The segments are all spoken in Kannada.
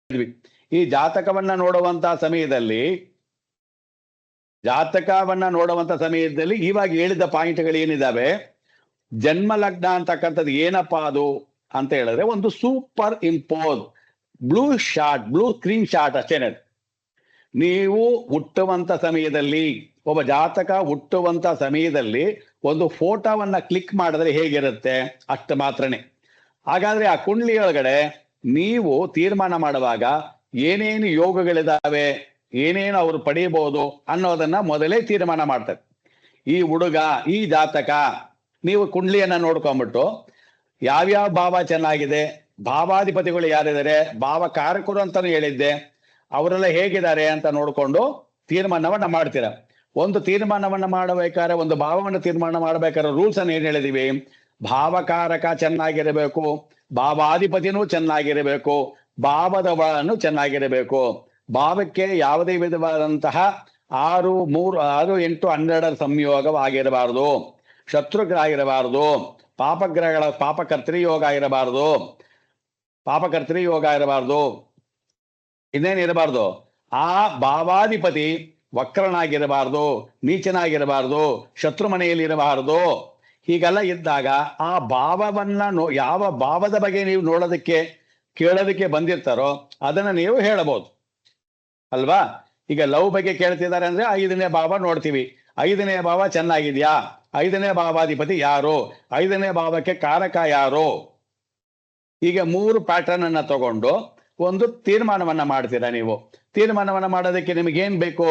ಹೇಳಿದ್ವಿ. ಈ ಜಾತಕವನ್ನ ನೋಡುವಂತ ಸಮಯದಲ್ಲಿ ಇವಾಗ ಹೇಳಿದ ಪಾಯಿಂಟ್ಗಳು ಏನಿದಾವೆ, ಜನ್ಮ ಲಗ್ನ ಅಂತಕ್ಕಂಥದ್ದು ಏನಪ್ಪಾ ಅದು ಅಂತ ಹೇಳಿದ್ರೆ ಒಂದು super impose blue screen shot ಅಷ್ಟೇನೆ. ನೀವು ಹುಟ್ಟುವಂತ ಸಮಯದಲ್ಲಿ, ಒಬ್ಬ ಜಾತಕ ಹುಟ್ಟುವಂತ ಸಮಯದಲ್ಲಿ ಒಂದು ಫೋಟೋವನ್ನ ಕ್ಲಿಕ್ ಮಾಡಿದ್ರೆ ಹೇಗಿರುತ್ತೆ ಅಷ್ಟು ಮಾತ್ರನೇ. ಹಾಗಾದ್ರೆ ಆ ಕುಂಡ್ಲಿ ಒಳಗಡೆ ನೀವು ತೀರ್ಮಾನ ಮಾಡುವಾಗ ಏನೇನು ಯೋಗಗಳಿದಾವೆ, ಏನೇನು ಅವರು ಪಡೆಯಬಹುದು ಅನ್ನೋದನ್ನ ಮೊದಲೇ ತೀರ್ಮಾನ ಮಾಡ್ತಾರೆ. ಈ ಹುಡುಗ, ಈ ಜಾತಕ, ನೀವು ಕುಂಡ್ಲಿಯನ್ನ ನೋಡ್ಕೊಂಡ್ಬಿಟ್ಟು ಯಾವ್ಯಾವ ಭಾವ ಚೆನ್ನಾಗಿದೆ, ಭಾವಾಧಿಪತಿಗಳು ಯಾರಿದ್ದಾರೆ, ಭಾವಕಾರಕರು ಅಂತಾನು ಹೇಳಿದ್ದೆ, ಅವರೆಲ್ಲ ಹೇಗಿದ್ದಾರೆ ಅಂತ ನೋಡ್ಕೊಂಡು ತೀರ್ಮಾನವನ್ನ ಮಾಡ್ತೀರ. ಒಂದು ತೀರ್ಮಾನವನ್ನ ಮಾಡಬೇಕಾದ್ರೆ, ಒಂದು ಭಾವವನ್ನು ತೀರ್ಮಾನ ಮಾಡಬೇಕಾದ್ರೆ ರೂಲ್ಸ್ ಅನ್ನು ಏನ್ ಹೇಳಿದೀವಿ, ಭಾವಕಾರಕ ಚೆನ್ನಾಗಿರಬೇಕು, ಭಾವಾಧಿಪತಿನೂ ಚೆನ್ನಾಗಿರಬೇಕು, ಭಾವದ ಒಳನು ಚೆನ್ನಾಗಿರಬೇಕು. ಭಾವಕ್ಕೆ ಯಾವುದೇ ವಿಧವಾದಂತಹ 6, 3, 6, 8, 12 ಸಂಯೋಗವಾಗಿರಬಾರದು, ಶತ್ರುಗ್ರಹ ಇರಬಾರದು, ಪಾಪಕರ್ತೃ ಯೋಗ ಇರಬಾರದು, ಇನ್ನೇನಿರಬಾರ್ದು, ಆ ಭಾವಾಧಿಪತಿ ವಕ್ರನಾಗಿರಬಾರ್ದು, ನೀಚನಾಗಿರಬಾರ್ದು, ಶತ್ರು ಮನೆಯಲ್ಲಿ ಇರಬಾರದು. ಹೀಗೆಲ್ಲ ಇದ್ದಾಗ ಆ ಭಾವವನ್ನ ಯಾವ ಭಾವದ ಬಗ್ಗೆ ನೀವು ನೋಡೋದಕ್ಕೆ ಕೇಳೋದಕ್ಕೆ ಬಂದಿರ್ತಾರೋ ಅದನ್ನ ನೀವು ಹೇಳಬಹುದು ಅಲ್ವಾ. ಈಗ ಲವ್ ಬಗ್ಗೆ ಕೇಳ್ತಿದ್ದಾರೆ ಅಂದ್ರೆ 5ನೇ ಭಾವ ನೋಡ್ತೀವಿ, 5ನೇ ಭಾವ ಚೆನ್ನಾಗಿದ್ಯಾ, 5ನೇ ಭಾವಾಧಿಪತಿ ಯಾರು, 5ನೇ ಭಾವಕ್ಕೆ ಕಾರಕ ಯಾರು, ಹೀಗೆ 3 ಪ್ಯಾಟರ್ನ್ ಅನ್ನ ತಗೊಂಡು ಒಂದು ತೀರ್ಮಾನವನ್ನ ಮಾಡ್ತೀರಾ. ನೀವು ತೀರ್ಮಾನವನ್ನ ಮಾಡೋದಕ್ಕೆ ನಿಮಗೇನ್ ಬೇಕು,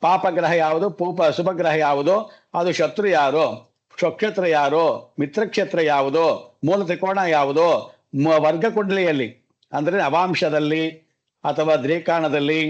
ಪಾಪಗ್ರಹ ಯಾವುದು, ಶುಭಗ್ರಹ ಯಾವುದು, ಅದು ಶತ್ರು ಯಾರು, ಸ್ವಕ್ಷೇತ್ರ ಯಾರು, ಮಿತ್ರಕ್ಷೇತ್ರ ಯಾವುದು, ಮೂಲ ತ್ರಿಕೋಣ ಯಾವುದು, ವರ್ಗ ಕುಂಡಲಿಯಲ್ಲಿ ಅಂದ್ರೆ ನವಾಂಶದಲ್ಲಿ ಅಥವಾ ದ್ರೇಕಾಣದಲ್ಲಿ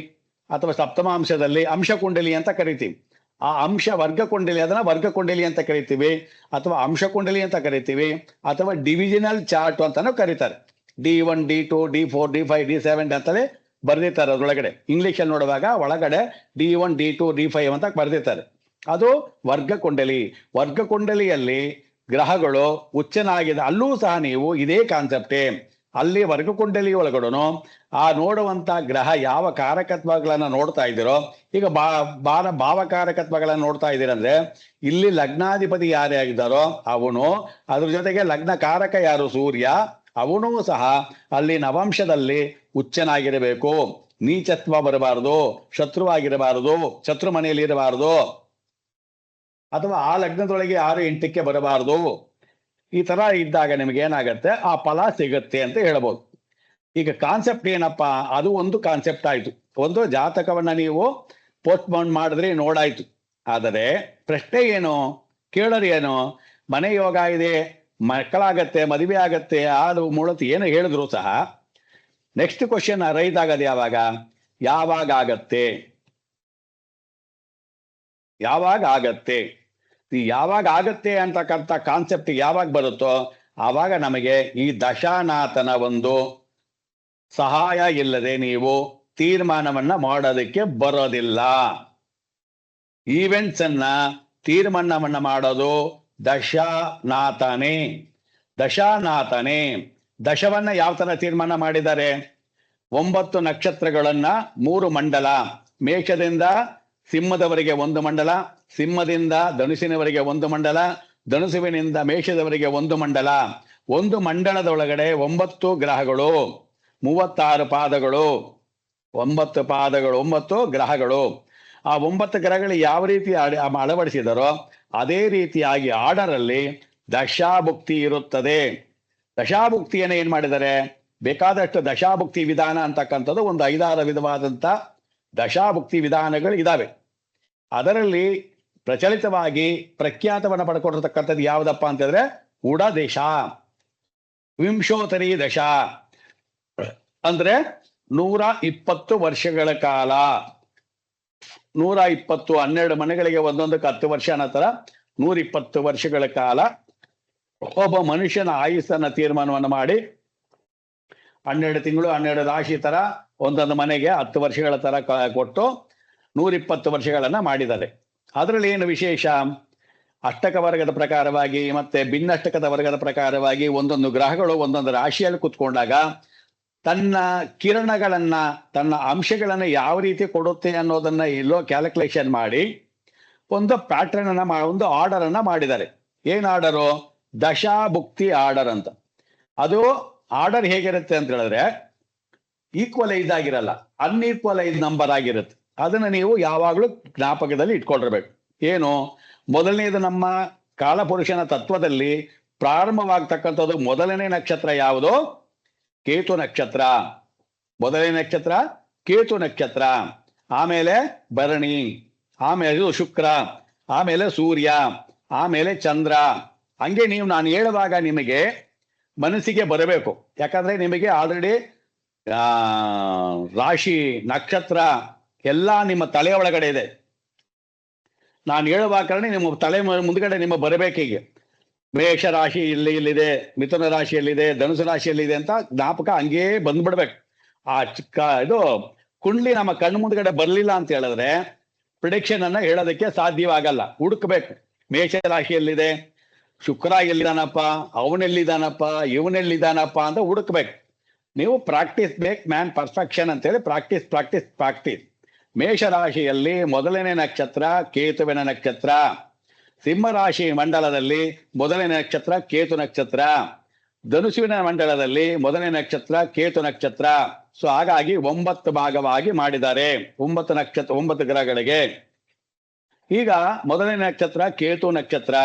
ಅಥವಾ ಸಪ್ತಮಾಂಶದಲ್ಲಿ ಅಂಶ ಕುಂಡಲಿ ಅಂತ ಕರಿತೀವಿ. ಆ ಅಂಶ ವರ್ಗ ಕುಂಡಲಿ, ಅದನ್ನ ವರ್ಗ ಕುಂಡಲಿ ಅಂತ ಕರಿತೀವಿ, ಅಥವಾ ಅಂಶ ಕುಂಡಲಿ ಅಂತ ಕರಿತೀವಿ, ಅಥವಾ ಡಿವಿಷನಲ್ ಚಾರ್ಟ್ ಅಂತಾನು ಕರೀತಾರೆ. D1, D2, D4, D5, D7 ಅಂತಲೇ ಬರ್ದಿರ್ತಾರೆ ಅದ್ರೊಳಗಡೆ. ಇಂಗ್ಲಿಷ್ ಅಲ್ಲಿ ನೋಡುವಾಗ ಒಳಗಡೆ D1, D2, D5 ಅಂತ ಬರ್ದಿರ್ತಾರೆ. ಅದು ವರ್ಗ ಕುಂಡಲಿ. ವರ್ಗ ಕುಂಡಲಿಯಲ್ಲಿ ಗ್ರಹಗಳು ಉಚ್ಚನಾಗಿದೆ, ಅಲ್ಲೂ ಸಹ ನೀವು ಇದೇ ಕಾನ್ಸೆಪ್ಟೇ. ಅಲ್ಲಿ ವರ್ಗ ಕುಂಡಲಿ ಒಳಗಡೆನು ಆ ನೋಡುವಂತ ಗ್ರಹ ಯಾವ ಕಾರಕತ್ವಗಳನ್ನ ನೋಡ್ತಾ ಇದ್ದೀರೋ, ಈಗ ಭಾವಕಾರಕತ್ವಗಳನ್ನ ನೋಡ್ತಾ ಇದ್ದೀರಂದ್ರೆ ಇಲ್ಲಿ ಲಗ್ನಾಧಿಪತಿ ಯಾರೇ ಆಗಿದ್ದಾರೋ ಅವನು, ಅದ್ರ ಜೊತೆಗೆ ಲಗ್ನ ಕಾರಕ ಯಾರು ಸೂರ್ಯ, ಅವನೂ ಸಹ ಅಲ್ಲಿ ನವಾಂಶದಲ್ಲಿ ಉಚ್ಚನಾಗಿರಬೇಕು, ನೀಚತ್ವ ಬರಬಾರದು, ಶತ್ರುವಾಗಿರಬಾರದು, ಶತ್ರು ಮನೆಯಲ್ಲಿ ಇರಬಾರದು, ಅಥವಾ ಆ ಲಗ್ನದೊಳಗೆ 6, 8ಕ್ಕೆ ಬರಬಾರದು. ಈ ತರ ಇದ್ದಾಗ ನಿಮ್ಗೆ ಏನಾಗತ್ತೆ, ಆ ಫಲ ಸಿಗತ್ತೆ ಅಂತ ಹೇಳ್ಬೋದು. ಈಗ ಕಾನ್ಸೆಪ್ಟ್ ಏನಪ್ಪಾ, ಅದು ಒಂದು ಕಾನ್ಸೆಪ್ಟ್ ಆಯ್ತು. ಒಂದು ಜಾತಕವನ್ನ ನೀವು ಪೋಸ್ಟ್ಪೋನ್ ಮಾಡಿದ್ರೆ ನೋಡಾಯ್ತು. ಆದರೆ ಪ್ರಶ್ನೆ ಏನು, ಕೇಳೋರು ಏನು, ಮನೆ ಯೋಗ ಇದೆ, ಮಕ್ಕಳಾಗತ್ತೆ, ಮದುವೆ ಆಗತ್ತೆ, ಆಡು ಮೂಳತ್ತು ಏನು ಹೇಳಿದ್ರು ಸಹ ನೆಕ್ಸ್ಟ್ ಕ್ವಶನ್ ರೈಸ್ ಆಗದು ಯಾವಾಗ ಆಗತ್ತೆ. ಈ ಯಾವಾಗ ಆಗತ್ತೆ ಅಂತಕ್ಕಂಥ ಕಾನ್ಸೆಪ್ಟ್ ಯಾವಾಗ ಬರುತ್ತೋ ಆವಾಗ ನಮಗೆ ಈ ದಶಾನಾಥನ ಒಂದು ಸಹಾಯ ಇಲ್ಲದೆ ನೀವು ತೀರ್ಮಾನವನ್ನ ಮಾಡೋದಕ್ಕೆ ಬರೋದಿಲ್ಲ. ಈವೆಂಟ್ಸ್ ಅನ್ನ ತೀರ್ಮಾನವನ್ನ ಮಾಡೋದು ದಶಾನಾಥನೇ. ದಶವನ್ನ ಯಾವ ತರ ತೀರ್ಮಾನ ಮಾಡಿದ್ದಾರೆ, 9 ನಕ್ಷತ್ರಗಳನ್ನ 3 ಮಂಡಲ, ಮೇಷದಿಂದ ಸಿಂಹದವರೆಗೆ 1 ಮಂಡಲ, ಸಿಂಹದಿಂದ ಧನುಸಿನವರೆಗೆ 1 ಮಂಡಲ, ಧನುಸುವಿನಿಂದ ಮೇಷದವರೆಗೆ 1 ಮಂಡಲ. ಒಂದು ಮಂಡಲದೊಳಗಡೆ 9 ಗ್ರಹಗಳು, 36 ಪಾದಗಳು, 9 ಗ್ರಹಗಳು. ಆ 9 ಗ್ರಹಗಳು ಯಾವ ರೀತಿ ಅಳವಡಿಸಿದರೋ ಅದೇ ರೀತಿಯಾಗಿ ಆರ್ಡರ್ ಅಲ್ಲಿ ದಶಾಭುಕ್ತಿ ಇರುತ್ತದೆ. ದಶಾಭುಕ್ತಿಯನ್ನು ಏನ್ ಮಾಡಿದ್ದಾರೆ, ಬೇಕಾದಷ್ಟು ದಶಾಭುಕ್ತಿ ವಿಧಾನ ಅಂತಕ್ಕಂಥದ್ದು ಒಂದು 5-6 ವಿಧವಾದಂತ ದಶಾಭುಕ್ತಿ ವಿಧಾನಗಳು ಇದಾವೆ. ಅದರಲ್ಲಿ ಪ್ರಚಲಿತವಾಗಿ ಪ್ರಖ್ಯಾತವನ್ನ ಪಡ್ಕೊಂಡಿರ್ತಕ್ಕಂಥದ್ದು ಯಾವುದಪ್ಪ ಅಂತಂದ್ರೆ ಉಡದೇಶ, ವಿಂಶೋತ್ತರಿ ದಶ ಅಂದ್ರೆ 120 ವರ್ಷಗಳ ಕಾಲ. 120, 12 ಮನೆಗಳಿಗೆ ಒಂದೊಂದಕ್ಕೆ 10 ವರ್ಷ ಅನ್ನೋ ತರ 120 ವರ್ಷಗಳ ಕಾಲ ಒಬ್ಬ ಮನುಷ್ಯನ ಆಯುಸ್ಸನ್ನ ತೀರ್ಮಾನವನ್ನು ಮಾಡಿ 12 ತಿಂಗಳು 12 ರಾಶಿ ತರ ಒಂದೊಂದು ಮನೆಗೆ 10 ವರ್ಷಗಳ ತರ ಕೊಟ್ಟು 120 ವರ್ಷಗಳನ್ನ ಮಾಡಿದ್ದಾರೆ. ಅದರಲ್ಲಿ ಏನು ವಿಶೇಷ, ಅಷ್ಟಕ ವರ್ಗದ ಪ್ರಕಾರವಾಗಿ ಮತ್ತೆ ಭಿನ್ನಷ್ಟಕದ ವರ್ಗದ ಪ್ರಕಾರವಾಗಿ ಒಂದೊಂದು ಗ್ರಹಗಳು ಒಂದೊಂದು ರಾಶಿಯಲ್ಲಿ ಕುತ್ಕೊಂಡಾಗ ತನ್ನ ಕಿರಣಗಳನ್ನ, ತನ್ನ ಅಂಶಗಳನ್ನ ಯಾವ ರೀತಿ ಕೊಡುತ್ತೆ ಅನ್ನೋದನ್ನ ಎಲ್ಲೋ ಕ್ಯಾಲ್ಕುಲೇಷನ್ ಮಾಡಿ ಒಂದು ಪ್ಯಾಟರ್ನ್ ಅನ್ನ ಒಂದು ಆರ್ಡರ್ ಅನ್ನ ಮಾಡಿದ್ದಾರೆ. ಏನ್ ಆರ್ಡರು? ದಶಾಭುಕ್ತಿ ಆರ್ಡರ್ ಅಂತ. ಅದು ಆರ್ಡರ್ ಹೇಗಿರುತ್ತೆ ಅಂತ ಹೇಳಿದ್ರೆ ಈಕ್ವಲೈಸ್ ಆಗಿರಲ್ಲ, ಅನ್ಈಕ್ವಲೈಸ್ ನಂಬರ್ ಆಗಿರುತ್ತೆ. ಅದನ್ನ ನೀವು ಯಾವಾಗಲೂ ಜ್ಞಾಪಕದಲ್ಲಿ ಇಟ್ಕೊಂಡಿರ್ಬೇಕು. ಏನು? ಮೊದಲನೇದು, ನಮ್ಮ ಕಾಲಪುರುಷನ ತತ್ವದಲ್ಲಿ ಪ್ರಾರಂಭವಾಗ್ತಕ್ಕಂಥದ್ದು ಮೊದಲನೇ ನಕ್ಷತ್ರ ಯಾವುದು? ಕೇತು ನಕ್ಷತ್ರ. ಮೊದಲನೇ ನಕ್ಷತ್ರ ಕೇತು ನಕ್ಷತ್ರ, ಆಮೇಲೆ ಭರಣಿ, ಆಮೇಲೆ ಶುಕ್ರ, ಆಮೇಲೆ ಸೂರ್ಯ, ಆಮೇಲೆ ಚಂದ್ರ. ಹಂಗೆ ನೀವು ನಾನು ಹೇಳುವಾಗ ನಿಮಗೆ ಮನಸ್ಸಿಗೆ ಬರಬೇಕು. ಯಾಕಂದ್ರೆ ನಿಮಗೆ ಆಲ್ರೆಡಿ ರಾಶಿ, ನಕ್ಷತ್ರ ಎಲ್ಲ ನಿಮ್ಮ ತಲೆ ಒಳಗಡೆ ಇದೆ. ನಾನು ಹೇಳುವ ಕಾರಣ ನಿಮ್ಮ ತಲೆ ಮುಂದ್ಗಡೆ ನಿಮ್ಮ ಬರಬೇಕೀಗ. ಮೇಷ ರಾಶಿ ಇಲ್ಲಿದೆ, ಮಿಥುನ ರಾಶಿಯಲ್ಲಿದೆ, ಧನುಸು ರಾಶಿಯಲ್ಲಿದೆ ಅಂತ ಜ್ಞಾಪಕ ಹಂಗೇ ಬಂದ್ಬಿಡ್ಬೇಕು. ಆ ಇದು ಕುಂಡ್ಲಿ ನಮ್ಮ ಕಣ್ಣು ಮುಂದ್ಗಡೆ ಬರ್ಲಿಲ್ಲ ಅಂತ ಹೇಳಿದ್ರೆ ಪ್ರಿಡಿಕ್ಷನ್ ಅನ್ನ ಹೇಳೋದಕ್ಕೆ ಸಾಧ್ಯವಾಗಲ್ಲ. ಹುಡುಕ್ಬೇಕು. ಮೇಷ ರಾಶಿಯಲ್ಲಿದೆ, ಶುಕ್ರ ಎಲ್ಲಿದ್ದಾನಪ್ಪ, ಅವನೆಲ್ಲಿದ್ದಾನಪ್ಪ, ಇವನೆಲ್ಲಿದ್ದಾನಪ್ಪ ಅಂತ ಹುಡುಕ್ಬೇಕು. ನೀವು ಪ್ರಾಕ್ಟೀಸ್ ಮೇಕ್ ಮ್ಯಾನ್ ಪರ್ಫೆಕ್ಷನ್ ಅಂತೇಳಿ ಪ್ರಾಕ್ಟೀಸ್ ಪ್ರಾಕ್ಟೀಸ್ ಪ್ರಾಕ್ಟೀಸ್. ಮೇಷರಾಶಿಯಲ್ಲಿ ಮೊದಲನೇ ನಕ್ಷತ್ರ ಕೇತುವಿನ ನಕ್ಷತ್ರ. ಸಿಂಹರಾಶಿ ಮಂಡಲದಲ್ಲಿ ಮೊದಲನೇ ನಕ್ಷತ್ರ ಕೇತು ನಕ್ಷತ್ರ. ಧನುಸುವಿನ ಮಂಡಲದಲ್ಲಿ ಮೊದಲನೇ ನಕ್ಷತ್ರ ಕೇತು ನಕ್ಷತ್ರ. ಸೊ ಹಾಗಾಗಿ 9 ಭಾಗವಾಗಿ ಮಾಡಿದ್ದಾರೆ, 9 ನಕ್ಷತ್ರ, 9 ಗ್ರಹಗಳಿಗೆ. ಈಗ ಮೊದಲನೇ ನಕ್ಷತ್ರ ಕೇತು ನಕ್ಷತ್ರ,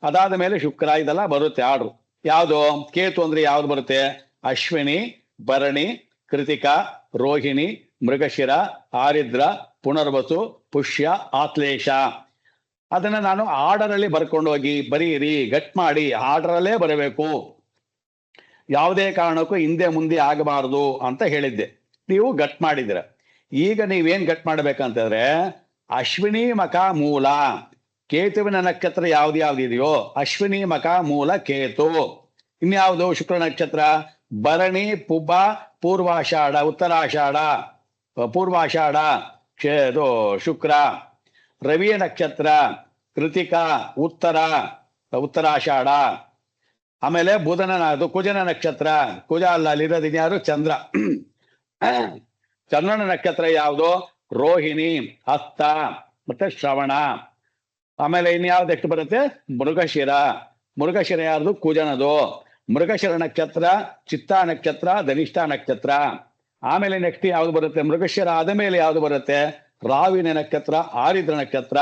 ಅದಾದ ಮೇಲೆ ಶುಕ್ರ, ಇದೆಲ್ಲ ಬರುತ್ತೆ ಆರ್ಡ್ರು. ಯಾವುದು? ಕೇತು ಅಂದ್ರೆ ಯಾವ್ದು ಬರುತ್ತೆ? ಅಶ್ವಿನಿ, ಭರಣಿ, ಕೃತಿಕಾ, ರೋಹಿಣಿ, ಮೃಗಶಿರ, ಆರಿದ್ರ, ಪುನರ್ವಸು, ಪುಷ್ಯ, ಆಶ್ಲೇಷ. ಅದನ್ನ ನಾನು ಆರ್ಡರ್ ಅಲ್ಲಿ ಬರ್ಕೊಂಡು ಹೋಗಿ ಬರೀರಿ, ಗಟ್ ಮಾಡಿ, ಆರ್ಡರ್ ಅಲ್ಲೇ ಬರಬೇಕು, ಯಾವುದೇ ಕಾರಣಕ್ಕೂ ಹಿಂದೆ ಮುಂದೆ ಆಗಬಾರದು ಅಂತ ಹೇಳಿದ್ದೆ. ನೀವು ಗಟ್ ಮಾಡಿದಿರ. ಈಗ ನೀವೇನ್ ಗಟ್ ಮಾಡ್ಬೇಕಂತಂದ್ರೆ ಅಶ್ವಿನಿ ಮಖ ಮೂಲ ಕೇತುವಿನ ನಕ್ಷತ್ರ ಯಾವ್ದಿದೆಯೋ ಅಶ್ವಿನಿ ಮಖ ಮೂಲ ಕೇತು. ಇನ್ಯಾವುದು? ಶುಕ್ರ ನಕ್ಷತ್ರ ಭರಣಿ, ಪುಬ್ಬ, ಪೂರ್ವಾಷಾಢ, ಉತ್ತರಾಷಾಢ, ಪೂರ್ವಾಷಾಢ ಇದು ಶುಕ್ರ. ರವಿಯ ನಕ್ಷತ್ರ ಕೃತಿಕಾ, ಉತ್ತರಾಷಾಢ. ಆಮೇಲೆ ಬುಧನ, ಅದು ಕುಜನ ನಕ್ಷತ್ರ. ಕುಜ ಅಲ್ಲ, ಅಲ್ಲಿರೋದು ಯಾರು? ಚಂದ್ರ. ಚಂದ್ರನ ನಕ್ಷತ್ರ ಯಾವುದು? ರೋಹಿಣಿ, ಹಸ್ತ ಮತ್ತೆ ಶ್ರವಣ. ಆಮೇಲೆ ಇನ್ಯಾವ್ದು ಎಷ್ಟು ಬರುತ್ತೆ? ಮೃಗಶಿರ. ಮೃಗಶಿರ ಯಾರ್ದು? ಕುಜನದು. ಮೃಗಶಿರ ನಕ್ಷತ್ರ ಚಿತ್ತಾ ನಕ್ಷತ್ರ, ಧನಿಷ್ಠ ನಕ್ಷತ್ರ. ಆಮೇಲೆ ನೆಕ್ಸ್ಟ್ ಯಾವ್ದು ಬರುತ್ತೆ? ಮೃಗಶಿರ ಆದ ಮೇಲೆ ಯಾವ್ದು ಬರುತ್ತೆ? ರಾವಿನ ನಕ್ಷತ್ರ, ಆರಿದ್ರ ನಕ್ಷತ್ರ.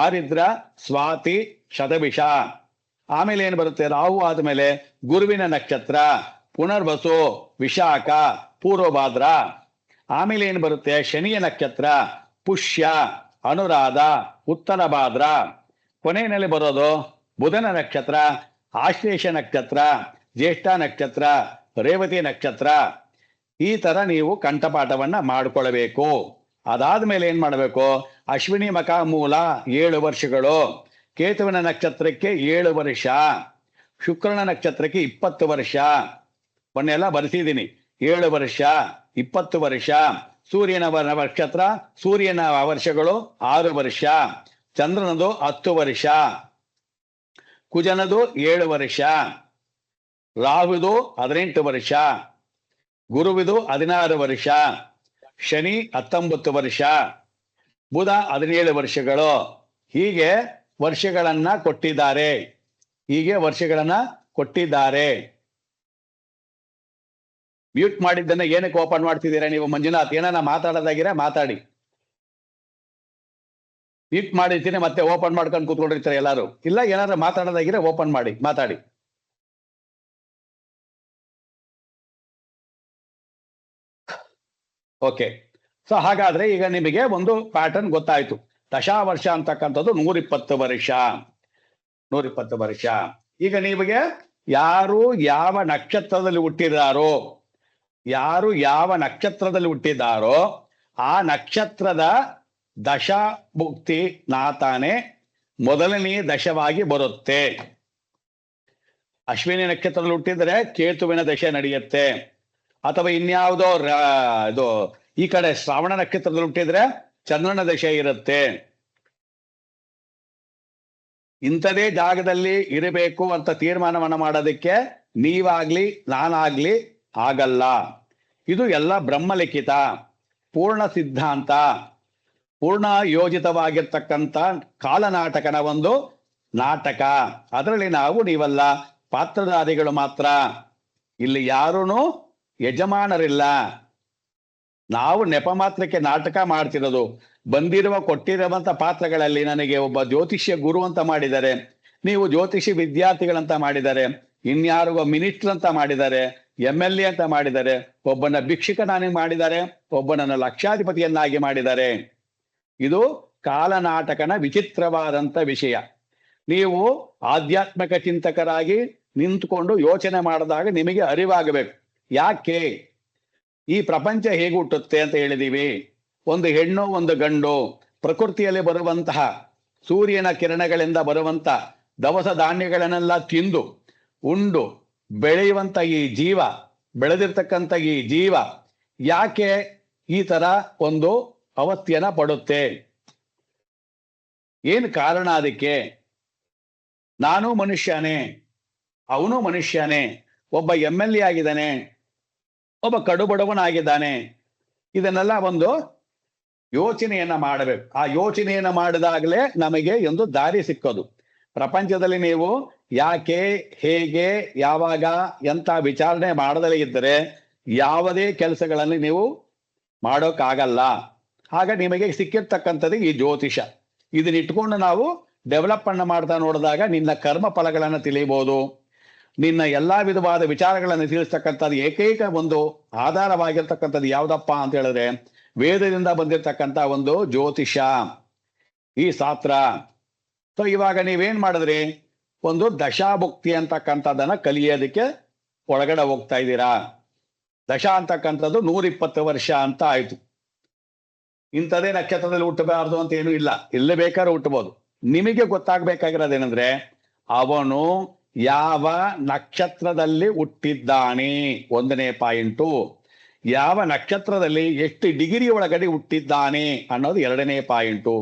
ಆರಿದ್ರ, ಸ್ವಾತಿ, ಶತಭಿಷ. ಆಮೇಲೆ ಏನು ಬರುತ್ತೆ? ರಾಹು ಆದ್ಮೇಲೆ ಗುರುವಿನ ನಕ್ಷತ್ರ, ಪುನರ್ವಸು, ವಿಶಾಖ, ಪೂರ್ವಭಾದ್ರ. ಆಮೇಲೆ ಏನು ಬರುತ್ತೆ? ಶನಿಯ ನಕ್ಷತ್ರ, ಪುಷ್ಯ, ಅನುರಾಧ, ಉತ್ತರ ಭಾದ್ರ. ಕೊನೆಯಲ್ಲಿ ಬರೋದು ಬುಧನ ನಕ್ಷತ್ರ, ಆಶ್ಲೇಷ ನಕ್ಷತ್ರ, ಜ್ಯೇಷ್ಠ ನಕ್ಷತ್ರ, ರೇವತಿ ನಕ್ಷತ್ರ. ಈ ತರ ನೀವು ಕಂಠಪಾಠವನ್ನ ಮಾಡ್ಕೊಳ್ಬೇಕು. ಅದಾದ್ಮೇಲೆ ಏನ್ ಮಾಡಬೇಕು? ಅಶ್ವಿನಿ ಮಖ ಮೂಲ 7 ವರ್ಷಗಳು, ಕೇತುವಿನ ನಕ್ಷತ್ರಕ್ಕೆ 7 ವರ್ಷ, ಶುಕ್ರನ ನಕ್ಷತ್ರಕ್ಕೆ 20 ವರ್ಷ. ಮೊನ್ನೆಲ್ಲ ಬರೆಸಿದ್ದೀನಿ. 7 ವರ್ಷ, 20 ವರ್ಷ. ಸೂರ್ಯನ ನಕ್ಷತ್ರ, ಸೂರ್ಯನ ವರ್ಷಗಳು 6 ವರ್ಷ. ಚಂದ್ರನದು 10 ವರ್ಷ. ಕುಜನದು 7 ವರ್ಷ. ರಾಹುದು 18 ವರ್ಷ. ಗುರುವಿದು 16 ವರ್ಷ. ಶನಿ 19 ವರ್ಷ. ಬುಧ 17 ವರ್ಷಗಳು. ಹೀಗೆ ವರ್ಷಗಳನ್ನ ಕೊಟ್ಟಿದ್ದಾರೆ. ಮ್ಯೂಟ್ ಮಾಡಿದ್ದನ್ನ ಏನಕ್ಕೆ ಓಪನ್ ಮಾಡ್ತಿದ್ದೀರಾ ನೀವು? ಮಂಜುನಾಥ್, ಏನಾನ ಮಾತಾಡೋದಾಗಿರ ಮಾತಾಡಿ. ಮ್ಯೂಟ್ ಮಾಡಿರ್ತೀನಿ, ಮತ್ತೆ ಓಪನ್ ಮಾಡ್ಕೊಂಡು ಕೂತ್ಕೊಂಡಿರ್ತಾರೆ ಎಲ್ಲಾರು. ಇಲ್ಲ, ಏನಾದ್ರು ಮಾತಾಡೋದಾಗಿರ ಓಪನ್ ಮಾಡಿ ಮಾತಾಡಿ. ಓಕೆ. ಸೊ ಹಾಗಾದ್ರೆ ಈಗ ನಿಮಗೆ ಒಂದು ಪ್ಯಾಟರ್ನ್ ಗೊತ್ತಾಯ್ತು. ದಶಾವರ್ಷ ಅಂತಕ್ಕಂಥದ್ದು 120 ವರ್ಷ. 120 ವರ್ಷ. ಈಗ ನಿಮಗೆ ಯಾರು ಯಾವ ನಕ್ಷತ್ರದಲ್ಲಿ ಹುಟ್ಟಿದ್ದಾರೋ ಆ ನಕ್ಷತ್ರದ ದಶಾಭುಕ್ತಿ ನಾತಾನೆ ಮೊದಲನೇ ದಶವಾಗಿ ಬರುತ್ತೆ. ಅಶ್ವಿನಿ ನಕ್ಷತ್ರದಲ್ಲಿ ಹುಟ್ಟಿದ್ರೆ ಕೇತುವಿನ ದಶೆ ನಡೆಯುತ್ತೆ. ಅಥವಾ ಇನ್ಯಾವುದೋ ಇದು ಈ ಕಡೆ ಶ್ರಾವಣ ನಕ್ಷತ್ರದಲ್ಲಿ ಹುಟ್ಟಿದ್ರೆ ಚಂದ್ರನ ದಶೆ ಇರುತ್ತೆ. ಇಂಥದೇ ಜಾಗದಲ್ಲಿ ಇರಬೇಕು ಅಂತ ತೀರ್ಮಾನವನ್ನ ಮಾಡೋದಕ್ಕೆ ನೀವಾಗ್ಲಿ ನಾನಾಗ್ಲಿ ಆಗಲ್ಲ. ಇದು ಎಲ್ಲ ಬ್ರಹ್ಮಲಿಖಿತ, ಪೂರ್ಣ ಸಿದ್ಧಾಂತ, ಪೂರ್ಣ ಯೋಜಿತವಾಗಿರ್ತಕ್ಕಂಥ ಕಾಲನಾಟಕನ ಒಂದು ನಾಟಕ. ಅದರಲ್ಲಿ ನೀವೆಲ್ಲ ಪಾತ್ರಧಾರಿಗಳು ಮಾತ್ರ. ಇಲ್ಲಿ ಯಾರೂ ಯಜಮಾನರಿಲ್ಲ. ನಾವು ನೆಪ ಮಾತ್ರಕ್ಕೆ ನಾಟಕ ಮಾಡ್ತಿರೋದು. ಕೊಟ್ಟಿರುವಂತ ಪಾತ್ರಗಳಲ್ಲಿ ನನಗೆ ಒಬ್ಬ ಜ್ಯೋತಿಷ್ಯ ಗುರು ಅಂತ ಮಾಡಿದ್ದಾರೆ, ನೀವು ಜ್ಯೋತಿಷಿ ವಿದ್ಯಾರ್ಥಿಗಳಂತ ಮಾಡಿದ್ದಾರೆ, ಇನ್ಯಾರಿಗೋ ಮಿನಿಸ್ಟರ್ ಅಂತ ಮಾಡಿದ್ದಾರೆ, MLA ಅಂತ ಮಾಡಿದ್ದಾರೆ, ಒಬ್ಬನ ಭಿಕ್ಷುಕನಾಗಿ ಮಾಡಿದ್ದಾರೆ, ಒಬ್ಬನನ್ನು ಲಕ್ಷಾಧಿಪತಿಯನ್ನಾಗಿ ಮಾಡಿದ್ದಾರೆ. ಇದು ಕಾಲನಾಟಕನ ವಿಚಿತ್ರವಾದಂತ ವಿಷಯ. ನೀವು ಆಧ್ಯಾತ್ಮಿಕ ಚಿಂತಕರಾಗಿ ನಿಂತುಕೊಂಡು ಯೋಚನೆ ಮಾಡಿದಾಗ ನಿಮಗೆ ಅರಿವಾಗಬೇಕು. ಯಾಕೆ ಈ ಪ್ರಪಂಚ ಹೇಗೆ ಹುಟ್ಟುತ್ತೆ ಅಂತ ಹೇಳಿದೀವಿ. ಒಂದು ಹೆಣ್ಣು ಒಂದು ಗಂಡು, ಪ್ರಕೃತಿಯಲ್ಲಿ ಬರುವಂತಹ ಸೂರ್ಯನ ಕಿರಣಗಳಿಂದ ಬರುವಂತ ದವಸ ಧಾನ್ಯಗಳನ್ನೆಲ್ಲ ತಿಂದು ಉಂಡು ಬೆಳೆಯುವಂತ ಈ ಜೀವ, ಬೆಳೆದಿರ್ತಕ್ಕಂಥ ಈ ಜೀವ ಯಾಕೆ ಈ ತರ ಒಂದು ಅವಸ್ಥೆಯನ್ನ ಪಡುತ್ತೆ? ಏನು ಕಾರಣ ಅದಕ್ಕೆ? ನಾನು ಮನುಷ್ಯನೇ, ಅವನು ಮನುಷ್ಯನೇ, ಒಬ್ಬ MLA ಆಗಿದ್ದಾನೆ, ಒಬ್ಬ ಕಡು ಬಡವನಾಗಿದ್ದಾನೆ. ಇದನ್ನೆಲ್ಲ ಒಂದು ಯೋಚನೆಯನ್ನ ಮಾಡಬೇಕು. ಆ ಯೋಚನೆಯನ್ನ ಮಾಡಿದಾಗಲೇ ನಮಗೆ ಒಂದು ದಾರಿ ಸಿಕ್ಕೋದು. ಪ್ರಪಂಚದಲ್ಲಿ ನೀವು ಯಾಕೆ, ಹೇಗೆ, ಯಾವಾಗ, ಎಂತ ವಿಚಾರಣೆ ಮಾಡದಲೇ ಇದ್ದರೆ ಯಾವುದೇ ಕೆಲಸಗಳಲ್ಲಿ ನೀವು ಮಾಡೋಕ್ಕಾಗಲ್ಲ. ಆಗ ನಿಮಗೆ ಸಿಕ್ಕಿರ್ತಕ್ಕಂಥದ್ದು ಈ ಜ್ಯೋತಿಷ. ಇದನ್ನ ಇಟ್ಕೊಂಡು ನಾವು ಡೆವಲಪ್ ಮಾಡ್ತಾ ನೋಡಿದಾಗ ನಿನ್ನ ಕರ್ಮ ಫಲಗಳನ್ನು ತಿಳಿಯಬಹುದು. ನಿನ್ನ ಎಲ್ಲಾ ವಿಧವಾದ ವಿಚಾರಗಳನ್ನು ತಿಳಿಸ್ತಕ್ಕಂಥದ್ದು ಏಕೈಕ ಒಂದು ಆಧಾರವಾಗಿರ್ತಕ್ಕಂಥದ್ದು ಯಾವ್ದಪ್ಪ ಅಂತ ಹೇಳಿದ್ರೆ ವೇದದಿಂದ ಬಂದಿರತಕ್ಕಂಥ ಒಂದು ಜ್ಯೋತಿಷ, ಈ ಶಾಸ್ತ್ರ. ಸೊ ಇವಾಗ ನೀವೇನ್ ಮಾಡಿದ್ರಿ, ಒಂದು ದಶಾಭುಕ್ತಿ ಅಂತಕ್ಕಂಥದ್ದನ್ನ ಕಲಿಯೋದಕ್ಕೆ ಒಳಗಡೆ ಹೋಗ್ತಾ ಇದ್ದೀರಾ. ದಶ ಅಂತಕ್ಕಂಥದ್ದು 120 ವರ್ಷ ಅಂತ ಆಯ್ತು. ಇಂಥದೇ ನಕ್ಷತ್ರದಲ್ಲಿ ಹುಟ್ಟಬಾರ್ದು ಅಂತ ಏನೂ ಇಲ್ಲ, ಎಲ್ಲಿ ಬೇಕಾದ್ರೂ ಹುಟ್ಟಬಹುದು. ನಿಮಗೆ ಗೊತ್ತಾಗ್ಬೇಕಾಗಿರೋದೇನೆಂದ್ರೆ ಅವನು ಯಾವ ನಕ್ಷತ್ರದಲ್ಲಿ ಹುಟ್ಟಿದ್ದಾನೆ, 1ನೇ ಪಾಯಿಂಟು. ಯಾವ ನಕ್ಷತ್ರದಲ್ಲಿ ಎಷ್ಟು ಡಿಗ್ರಿ ಒಳಗಡೆ ಹುಟ್ಟಿದ್ದಾನೆ ಅನ್ನೋದು 2ನೇ ಪಾಯಿಂಟು.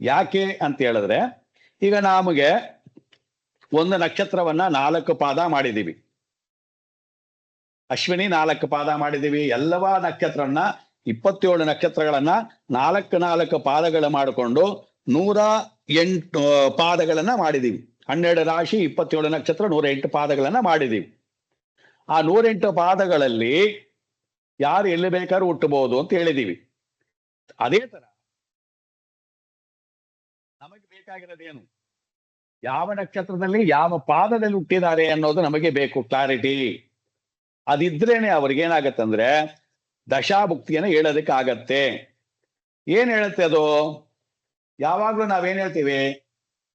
ಯಾಕೆ ಅಂತ ಹೇಳಿದ್ರೆ, ಈಗ ನಮಗೆ ಒಂದು ನಕ್ಷತ್ರವನ್ನ 4 ಪಾದ ಮಾಡಿದೀವಿ, ಅಶ್ವಿನಿ 4 ಪಾದ ಮಾಡಿದೀವಿ. ಎಲ್ಲವ ನಕ್ಷತ್ರನ್ನ 27 ನಕ್ಷತ್ರಗಳನ್ನ 4 ಪಾದಗಳು ಮಾಡಿಕೊಂಡು 108 ಪಾದಗಳನ್ನ ಮಾಡಿದೀವಿ. 12 ರಾಶಿ 27 ನಕ್ಷತ್ರ 108 ಪಾದಗಳನ್ನ ಮಾಡಿದೀವಿ. ಆ 108 ಪಾದಗಳಲ್ಲಿ ಯಾರು ಎಲ್ಲಿ ಬೇಕಾದ್ರೂ ಹುಟ್ಟಬಹುದು ಅಂತ ಹೇಳಿದೀವಿ. ಅದೇ ತರ ನಮಗೆ ಬೇಕಾಗಿರೋದೇನು, ಯಾವ ನಕ್ಷತ್ರದಲ್ಲಿ ಯಾವ ಪಾದದಲ್ಲಿ ಹುಟ್ಟಿದ್ದಾರೆ ಅನ್ನೋದು ನಮಗೆ ಬೇಕು, ಕ್ಲಾರಿಟಿ. ಅದಿದ್ರೇನೆ ಅವ್ರಿಗೇನಾಗತ್ತಂದ್ರೆ ದಶಾಭುಕ್ತಿಯನ್ನು ಹೇಳೋದಕ್ಕೆ ಆಗತ್ತೆ. ಏನ್ ಹೇಳುತ್ತೆ ಅದು? ಯಾವಾಗ್ಲೂ ನಾವೇನ್ ಹೇಳ್ತೀವಿ,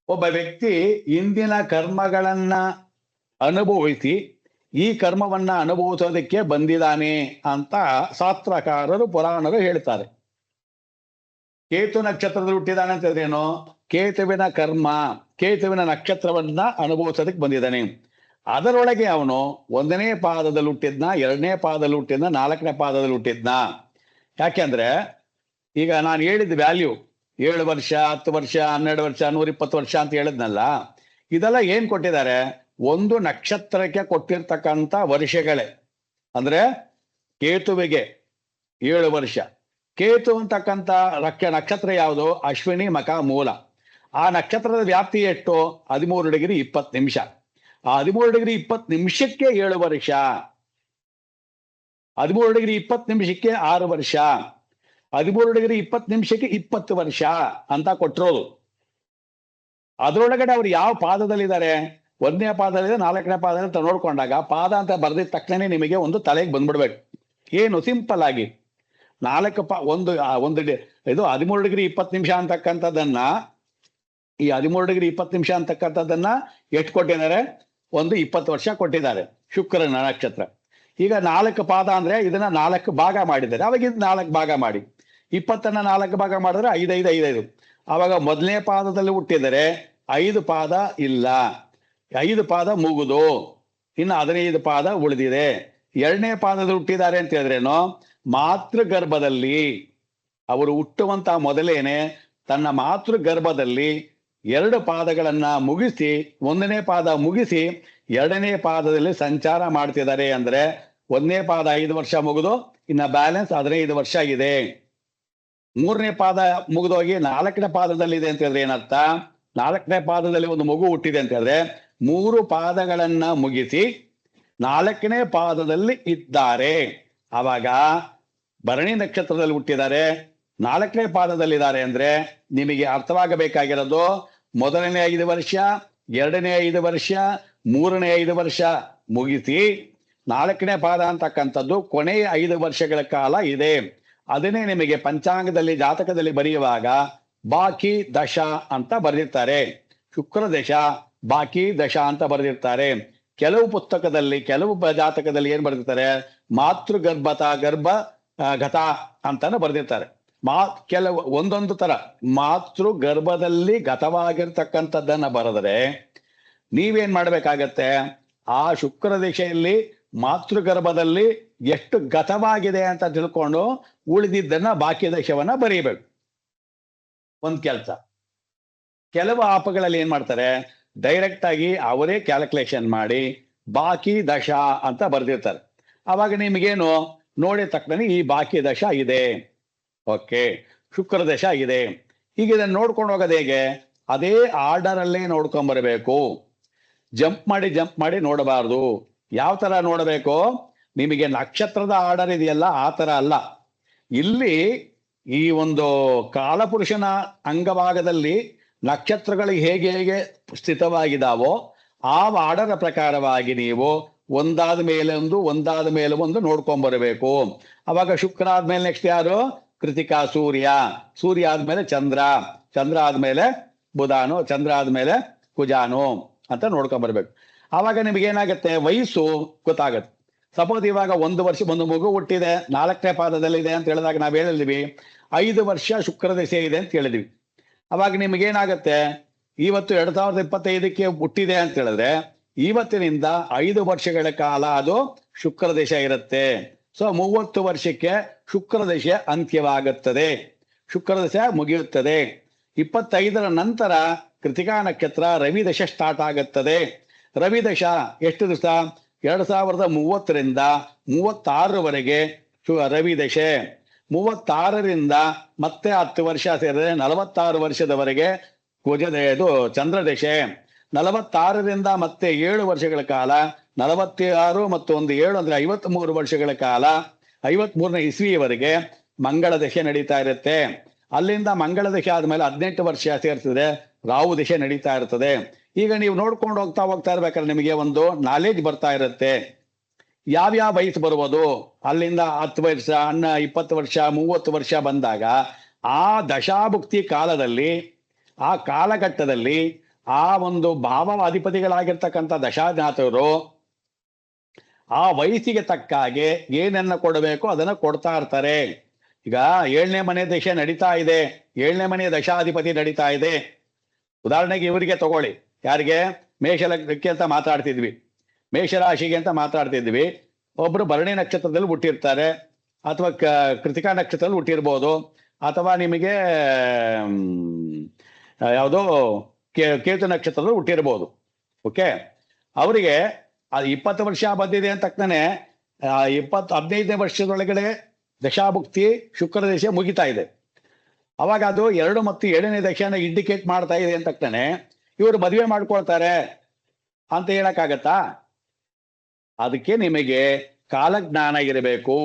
ಒಬ್ಬ ವ್ಯಕ್ತಿ ಇಂದಿನ ಕರ್ಮಗಳನ್ನ ಅನುಭವಿಸಿ ಈ ಕರ್ಮವನ್ನ ಅನುಭವಿಸೋದಕ್ಕೆ ಬಂದಿದ್ದಾನೆ ಅಂತ ಶಾಸ್ತ್ರಕಾರರು ಪುರಾಣರು ಹೇಳ್ತಾರೆ. ಕೇತು ನಕ್ಷತ್ರದಲ್ಲಿ ಹುಟ್ಟಿದಾನೆ ಅಂತ ಹೇಳಿದ್ರೇನು? ಕೇತುವಿನ ಕರ್ಮ, ಕೇತುವಿನ ನಕ್ಷತ್ರವನ್ನ ಅನುಭವಿಸೋದಕ್ಕೆ ಬಂದಿದ್ದಾನೆ. ಅದರೊಳಗೆ ಅವನು 1ನೇ ಪಾದದಲ್ಲಿ ಹುಟ್ಟಿದ್ನ, 2ನೇ ಪಾದದಲ್ಲಿ ಹುಟ್ಟಿದ್ನ, 4ನೇ ಪಾದದಲ್ಲಿ ಹುಟ್ಟಿದ್ನ. ಯಾಕೆಂದ್ರೆ ಈಗ ನಾನು ಹೇಳಿದ ವ್ಯಾಲ್ಯೂ 7 ವರ್ಷ, 10 ವರ್ಷ, 12 ವರ್ಷ, 120 ವರ್ಷ ಅಂತ ಹೇಳಿದ್ನಲ್ಲ, ಇದೆಲ್ಲ ಏನ್ ಕೊಟ್ಟಿದ್ದಾರೆ? ಒಂದು ನಕ್ಷತ್ರಕ್ಕೆ ಕೊಟ್ಟಿರ್ತಕ್ಕಂಥ ವರ್ಷಗಳೇ. ಅಂದ್ರೆ ಕೇತುವಿಗೆ 7 ವರ್ಷ. ಕೇತು ಅಂತಕ್ಕಂಥ ನಕ್ಷತ್ರ ಯಾವುದು? ಅಶ್ವಿನಿ ಮಖ ಮೂಲ. ಆ ನಕ್ಷತ್ರದ ವ್ಯಾಪ್ತಿ ಎಷ್ಟು? 13 ಡಿಗ್ರಿ 20 ನಿಮಿಷ. ಆ 13 ಡಿಗ್ರಿ 20 ನಿಮಿಷಕ್ಕೆ 7 ವರ್ಷ, 13 ಡಿಗ್ರಿ 20 ನಿಮಿಷಕ್ಕೆ 6 ವರ್ಷ, 13 ಡಿಗ್ರಿ 20 ನಿಮಿಷಕ್ಕೆ 20 ವರ್ಷ ಅಂತ ಕೊಟ್ಟಿರೋದು. ಅದರೊಳಗಡೆ ಅವ್ರು ಯಾವ ಪಾದದಲ್ಲಿದ್ದಾರೆ? 1ನೇ ಪಾದದಲ್ಲಿದೆ, 4ನೇ ಪಾದದಲ್ಲಿ ಅಂತ ನೋಡ್ಕೊಂಡಾಗ ಪಾದ ಅಂತ ಬರ್ದಿದ ತಕ್ಷಣ ನಿಮಗೆ ಒಂದು ತಲೆಗೆ ಬಂದ್ಬಿಡ್ಬೇಕು. ಏನು? ಸಿಂಪಲ್ ಆಗಿ 13 ಡಿಗ್ರಿ 20 ನಿಮಿಷ ಅಂತಕ್ಕಂಥದ್ದನ್ನ, ಈ 13 ಡಿಗ್ರಿ 20 ನಿಮಿಷ ಅಂತಕ್ಕಂಥದ್ದನ್ನ ಎಷ್ಟು ಕೊಟ್ಟಿದ್ದಾರೆ? ಒಂದು 20 ವರ್ಷ ಕೊಟ್ಟಿದ್ದಾರೆ, ಶುಕ್ರನ ನಕ್ಷತ್ರ. ಈಗ 4 ಪಾದ ಅಂದ್ರೆ ಇದನ್ನ 4 ಭಾಗ ಮಾಡಿದ್ದಾರೆ. ಅವಾಗ ಇದು 4 ಭಾಗ ಮಾಡಿ 20ನ್ನ 4 ಭಾಗ ಮಾಡಿದ್ರೆ 5 5 5 5. ಅವಾಗ 1ನೇ ಪಾದದಲ್ಲಿ ಹುಟ್ಟಿದರೆ 5 ಪಾದ ಇಲ್ಲ, 5 ಪಾದ ಮುಗಿದು ಇನ್ನು 15 ಪಾದ ಉಳಿದಿದೆ. 2ನೇ ಪಾದದಲ್ಲಿ ಹುಟ್ಟಿದ್ದಾರೆ ಅಂತ ಹೇಳಿದ್ರೇನು? ಮಾತೃ ಗರ್ಭದಲ್ಲಿ ಅವರು ಹುಟ್ಟುವಂತ ಮೊದಲೇನೆ ತನ್ನ ಮಾತೃ ಗರ್ಭದಲ್ಲಿ 2 ಪಾದಗಳನ್ನ ಮುಗಿಸಿ, 1ನೇ ಪಾದ ಮುಗಿಸಿ 2ನೇ ಪಾದದಲ್ಲಿ ಸಂಚಾರ ಮಾಡ್ತಿದ್ದಾರೆ. ಅಂದ್ರೆ ಒಂದನೇ ಪಾದ 5 ವರ್ಷ ಮುಗಿದು ಇನ್ನ ಬ್ಯಾಲೆನ್ಸ್ 15 ವರ್ಷ ಇದೆ. 3ನೇ ಪಾದ ಮುಗಿದೋಗಿ 4ನೇ ಪಾದದಲ್ಲಿ ಇದೆ ಅಂತ ಹೇಳಿದ್ರೆ ಏನರ್ಥ? 4ನೇ ಪಾದದಲ್ಲಿ ಒಂದು ಮಗು ಹುಟ್ಟಿದೆ ಅಂತ ಹೇಳಿದ್ರೆ 3 ಪಾದಗಳನ್ನ ಮುಗಿಸಿ 4ನೇ ಪಾದದಲ್ಲಿ ಇದ್ದಾರೆ. ಆವಾಗ ಭರಣಿ ನಕ್ಷತ್ರದಲ್ಲಿ ಹುಟ್ಟಿದ್ದಾರೆ, 4ನೇ ಪಾದದಲ್ಲಿದ್ದಾರೆ ಅಂದ್ರೆ ನಿಮಗೆ ಅರ್ಥವಾಗಬೇಕಾಗಿರೋದು ಮೊದಲನೇ 5 ವರ್ಷ, 2ನೇ 5 ವರ್ಷ, 3ನೇ 5 ವರ್ಷ ಮುಗಿಸಿ 4ನೇ ಪಾದ ಅಂತಕ್ಕಂಥದ್ದು ಕೊನೆಯ 5 ವರ್ಷಗಳ ಕಾಲ ಇದೆ. ಅದನ್ನೇ ನಿಮಗೆ ಪಂಚಾಂಗದಲ್ಲಿ ಜಾತಕದಲ್ಲಿ ಬರೆಯುವಾಗ ಬಾಕಿ ದಶ ಅಂತ ಬರೆದಿರ್ತಾರೆ. ಶುಕ್ರ ದಶ ಬಾಕಿ ದಶ ಅಂತ ಬರೆದಿರ್ತಾರೆ. ಕೆಲವು ಪುಸ್ತಕದಲ್ಲಿ ಕೆಲವು ಜಾತಕದಲ್ಲಿ ಏನ್ ಬರೆದಿರ್ತಾರೆ, ಗರ್ಭ ಗತ ಅಂತಾನು ಬರೆದಿರ್ತಾರೆ. ಕೆಲವು ಒಂದೊಂದು ತರ ಮಾತೃ ಗರ್ಭದಲ್ಲಿ ಗತವಾಗಿರ್ತಕ್ಕಂಥದ್ದನ್ನ ಬರೆದರೆ ನೀವೇನ್ ಮಾಡ್ಬೇಕಾಗತ್ತೆ, ಆ ಶುಕ್ರ ದಿಶೆಯಲ್ಲಿ ಮಾತೃಗರ್ಭದಲ್ಲಿ ಎಷ್ಟು ಗತವಾಗಿದೆ ಅಂತ ತಿಳ್ಕೊಂಡು ಉಳಿದಿದ್ದನ್ನ ಬಾಕಿ ದಶವನ್ನ ಬರೀಬೇಕು. ಒಂದ್ ಕೆಲಸ. ಕೆಲವು ಆಪಗಳಲ್ಲಿ ಏನ್ ಮಾಡ್ತಾರೆ, ಡೈರೆಕ್ಟ್ ಆಗಿ ಅವರೇ ಕ್ಯಾಲ್ಕುಲೇಷನ್ ಮಾಡಿ ಬಾಕಿ ದಶ ಅಂತ ಬರೆದಿರ್ತಾರೆ. ಅವಾಗ ನಿಮಗೇನು ನೋಡಿದ ತಕ್ಷಣ ಈ ಬಾಕಿ ದಶ ಇದೆ, ಓಕೆ ಶುಕ್ರ ದಶ ಇದೆ. ಈಗ ಇದನ್ನ ನೋಡ್ಕೊಂಡು ಹೋಗೋದು ಹೇಗೆ? ಅದೇ ಆರ್ಡರ್ ಅಲ್ಲೇ ನೋಡ್ಕೊಂಡ್ ಬರಬೇಕು. ಜಂಪ್ ಮಾಡಿ ನೋಡಬಾರ್ದು. ಯಾವ ತರ ನೋಡಬೇಕು? ನಿಮಗೆ ನಕ್ಷತ್ರದ ಆರ್ಡರ್ ಇದೆಯಲ್ಲ ಆ ತರ ಅಲ್ಲ. ಇಲ್ಲಿ ಈ ಒಂದು ಕಾಲಪುರುಷನ ಅಂಗಭಾಗದಲ್ಲಿ ನಕ್ಷತ್ರಗಳು ಹೇಗೆ ಹೇಗೆ ಸ್ಥಿತವಾಗಿದ್ದಾವೋ ಆ ಆರ್ಡರ್ ಪ್ರಕಾರವಾಗಿ ನೀವು ಒಂದಾದ ಮೇಲೆ ಒಂದು ನೋಡ್ಕೊಂಡ್ ಬರಬೇಕು. ಅವಾಗ ಶುಕ್ರ ಆದ್ಮೇಲೆ ನೆಕ್ಸ್ಟ್ ಯಾರು? ಕೃತಿಕಾ, ಸೂರ್ಯ ಆದ್ಮೇಲೆ ಚಂದ್ರ ಆದ್ಮೇಲೆ ಬುಧಾನು, ಚಂದ್ರ ಆದ್ಮೇಲೆ ಕುಜಾನು ಅಂತ ನೋಡ್ಕೊಂಡ್ ಬರ್ಬೇಕು. ಆವಾಗ ನಿಮಗೇನಾಗತ್ತೆ, ವಯಸ್ಸು ಗೊತ್ತಾಗತ್ತೆ. ಸಪೋಸ್ ಇವಾಗ 1 ವರ್ಷ ಒಂದು ಮಗು ಹುಟ್ಟಿದೆ, 4ನೇ ಪಾದದಲ್ಲಿ ಇದೆ ಅಂತ ಹೇಳಿದಾಗ ನಾವ್ ಹೇಳಿದ್ವಿ 5 ವರ್ಷ ಶುಕ್ರ ದಶೆ ಇದೆ ಅಂತ ಹೇಳಿದ್ವಿ. ಅವಾಗ ನಿಮಗೇನಾಗತ್ತೆ, ಇವತ್ತು 2025ಕ್ಕೆ ಹುಟ್ಟಿದೆ ಅಂತ ಹೇಳಿದ್ರೆ ಇವತ್ತಿನಿಂದ 5 ವರ್ಷಗಳ ಕಾಲ ಅದು ಶುಕ್ರ ದಶೆ ಇರುತ್ತೆ. ಸೊ 30 ವರ್ಷಕ್ಕೆ ಶುಕ್ರ ದಶೆ ಅಂತ್ಯವಾಗುತ್ತದೆ, ಶುಕ್ರ ದಶೆ ಮುಗಿಯುತ್ತದೆ. 25ರ ನಂತರ ಕೃತಿಕಾ ನಕ್ಷತ್ರ ರವಿ ದಶೆ ಸ್ಟಾರ್ಟ್ ಆಗುತ್ತದೆ. ರವಿ ದಶ ಎಷ್ಟು ದಿವಸ? 2030ರಿಂದ 36ರವರೆಗೆ ರವಿ ದಶೆ. 36ರಿಂದ ಮತ್ತೆ 10 ವರ್ಷ ಸೇರಿದ್ರೆ 46 ವರ್ಷದವರೆಗೆ ಇದು ಚಂದ್ರ ದಶೆ. 46ರಿಂದ ಮತ್ತೆ 7 ವರ್ಷಗಳ ಕಾಲ 46 ಮತ್ತು 7 ಅಂದ್ರೆ 53 ವರ್ಷಗಳ ಕಾಲ 53ನೇ ಇಸ್ವಿಯವರೆಗೆ ಮಂಗಳ ದಶೆ ನಡೀತಾ ಇರುತ್ತೆ. ಅಲ್ಲಿಂದ ಮಂಗಳ ದಶೆ ಆದ್ಮೇಲೆ 18 ವರ್ಷ ಸೇರಿಸಿದ್ರೆ ರಾಹು ದಶೆ ನಡೀತಾ ಇರ್ತದೆ. ಈಗ ನೀವು ನೋಡ್ಕೊಂಡು ಹೋಗ್ತಾ ಇರ್ಬೇಕಾದ್ರೆ ನಿಮಗೆ ಒಂದು ನಾಲೆಜ್ ಬರ್ತಾ ಇರುತ್ತೆ, ಯಾವ್ಯಾವ ವಯಸ್ಸು ಬರುವುದು. ಅಲ್ಲಿಂದ 10 ವರ್ಷ, 20 ವರ್ಷ, 30 ವರ್ಷ ಬಂದಾಗ ಆ ದಶಾಭುಕ್ತಿ ಕಾಲದಲ್ಲಿ, ಆ ಕಾಲಘಟ್ಟದಲ್ಲಿ ಆ ಒಂದು ಭಾವ ಅಧಿಪತಿಗಳಾಗಿರ್ತಕ್ಕಂಥ ದಶಾಜಾತರು ಆ ವಯಸ್ಸಿಗೆ ತಕ್ಕ ಹಾಗೆ ಏನನ್ನ ಕೊಡಬೇಕು ಅದನ್ನ ಕೊಡ್ತಾ ಇರ್ತಾರೆ. ಈಗ 7ನೇ ಮನೆ ದಶೆ ನಡೀತಾ ಇದೆ, 7ನೇ ಮನೆ ದಶಾಧಿಪತಿ ನಡೀತಾ ಇದೆ. ಉದಾಹರಣೆಗೆ ಇವರಿಗೆ ತಗೊಳ್ಳಿ, ಯಾರಿಗೆ? ಮೇಷಲಗ್ನಕ್ಕೆ ಅಂತ ಮಾತಾಡ್ತಿದ್ವಿ, ಮೇಷರಾಶಿಗೆ ಅಂತ ಮಾತಾಡ್ತಿದ್ವಿ. ಒಬ್ರು ಭರಣಿ ನಕ್ಷತ್ರದಲ್ಲಿ ಹುಟ್ಟಿರ್ತಾರೆ, ಅಥವಾ ಕೃತಿಕಾ ನಕ್ಷತ್ರದಲ್ಲಿ ಹುಟ್ಟಿರ್ಬೋದು, ಅಥವಾ ನಿಮಗೆ ಯಾವುದೋ ಕೇತು ನಕ್ಷತ್ರದಲ್ಲಿ ಹುಟ್ಟಿರ್ಬೋದು. ಓಕೆ, ಅವರಿಗೆ 20 ವರ್ಷ ಬಂದಿದೆ ಅಂತ ತಕ್ಷಣ 15ನೇ ವರ್ಷದೊಳಗಡೆ ದಶಾಭುಕ್ತಿ ಶುಕ್ರ ದಶೆ ಮುಗಿತಾ ಇದೆ. ಅವಾಗ ಅದು 2 ಮತ್ತು 7ನೇ ದಶೆನ ಇಂಡಿಕೇಟ್ ಮಾಡ್ತಾ ಇದೆ ಅಂತ ತಕ್ಷಣ ಇವರು ಮದುವೆ ಮಾಡ್ಕೊಳ್ತಾರೆ ಅಂತ ಹೇಳಕ್ಕಾಗತ್ತಾ? ಅದಕ್ಕೆ ನಿಮಗೆ ಕಾಲಜ್ಞಾನ ಇರಬೇಕು.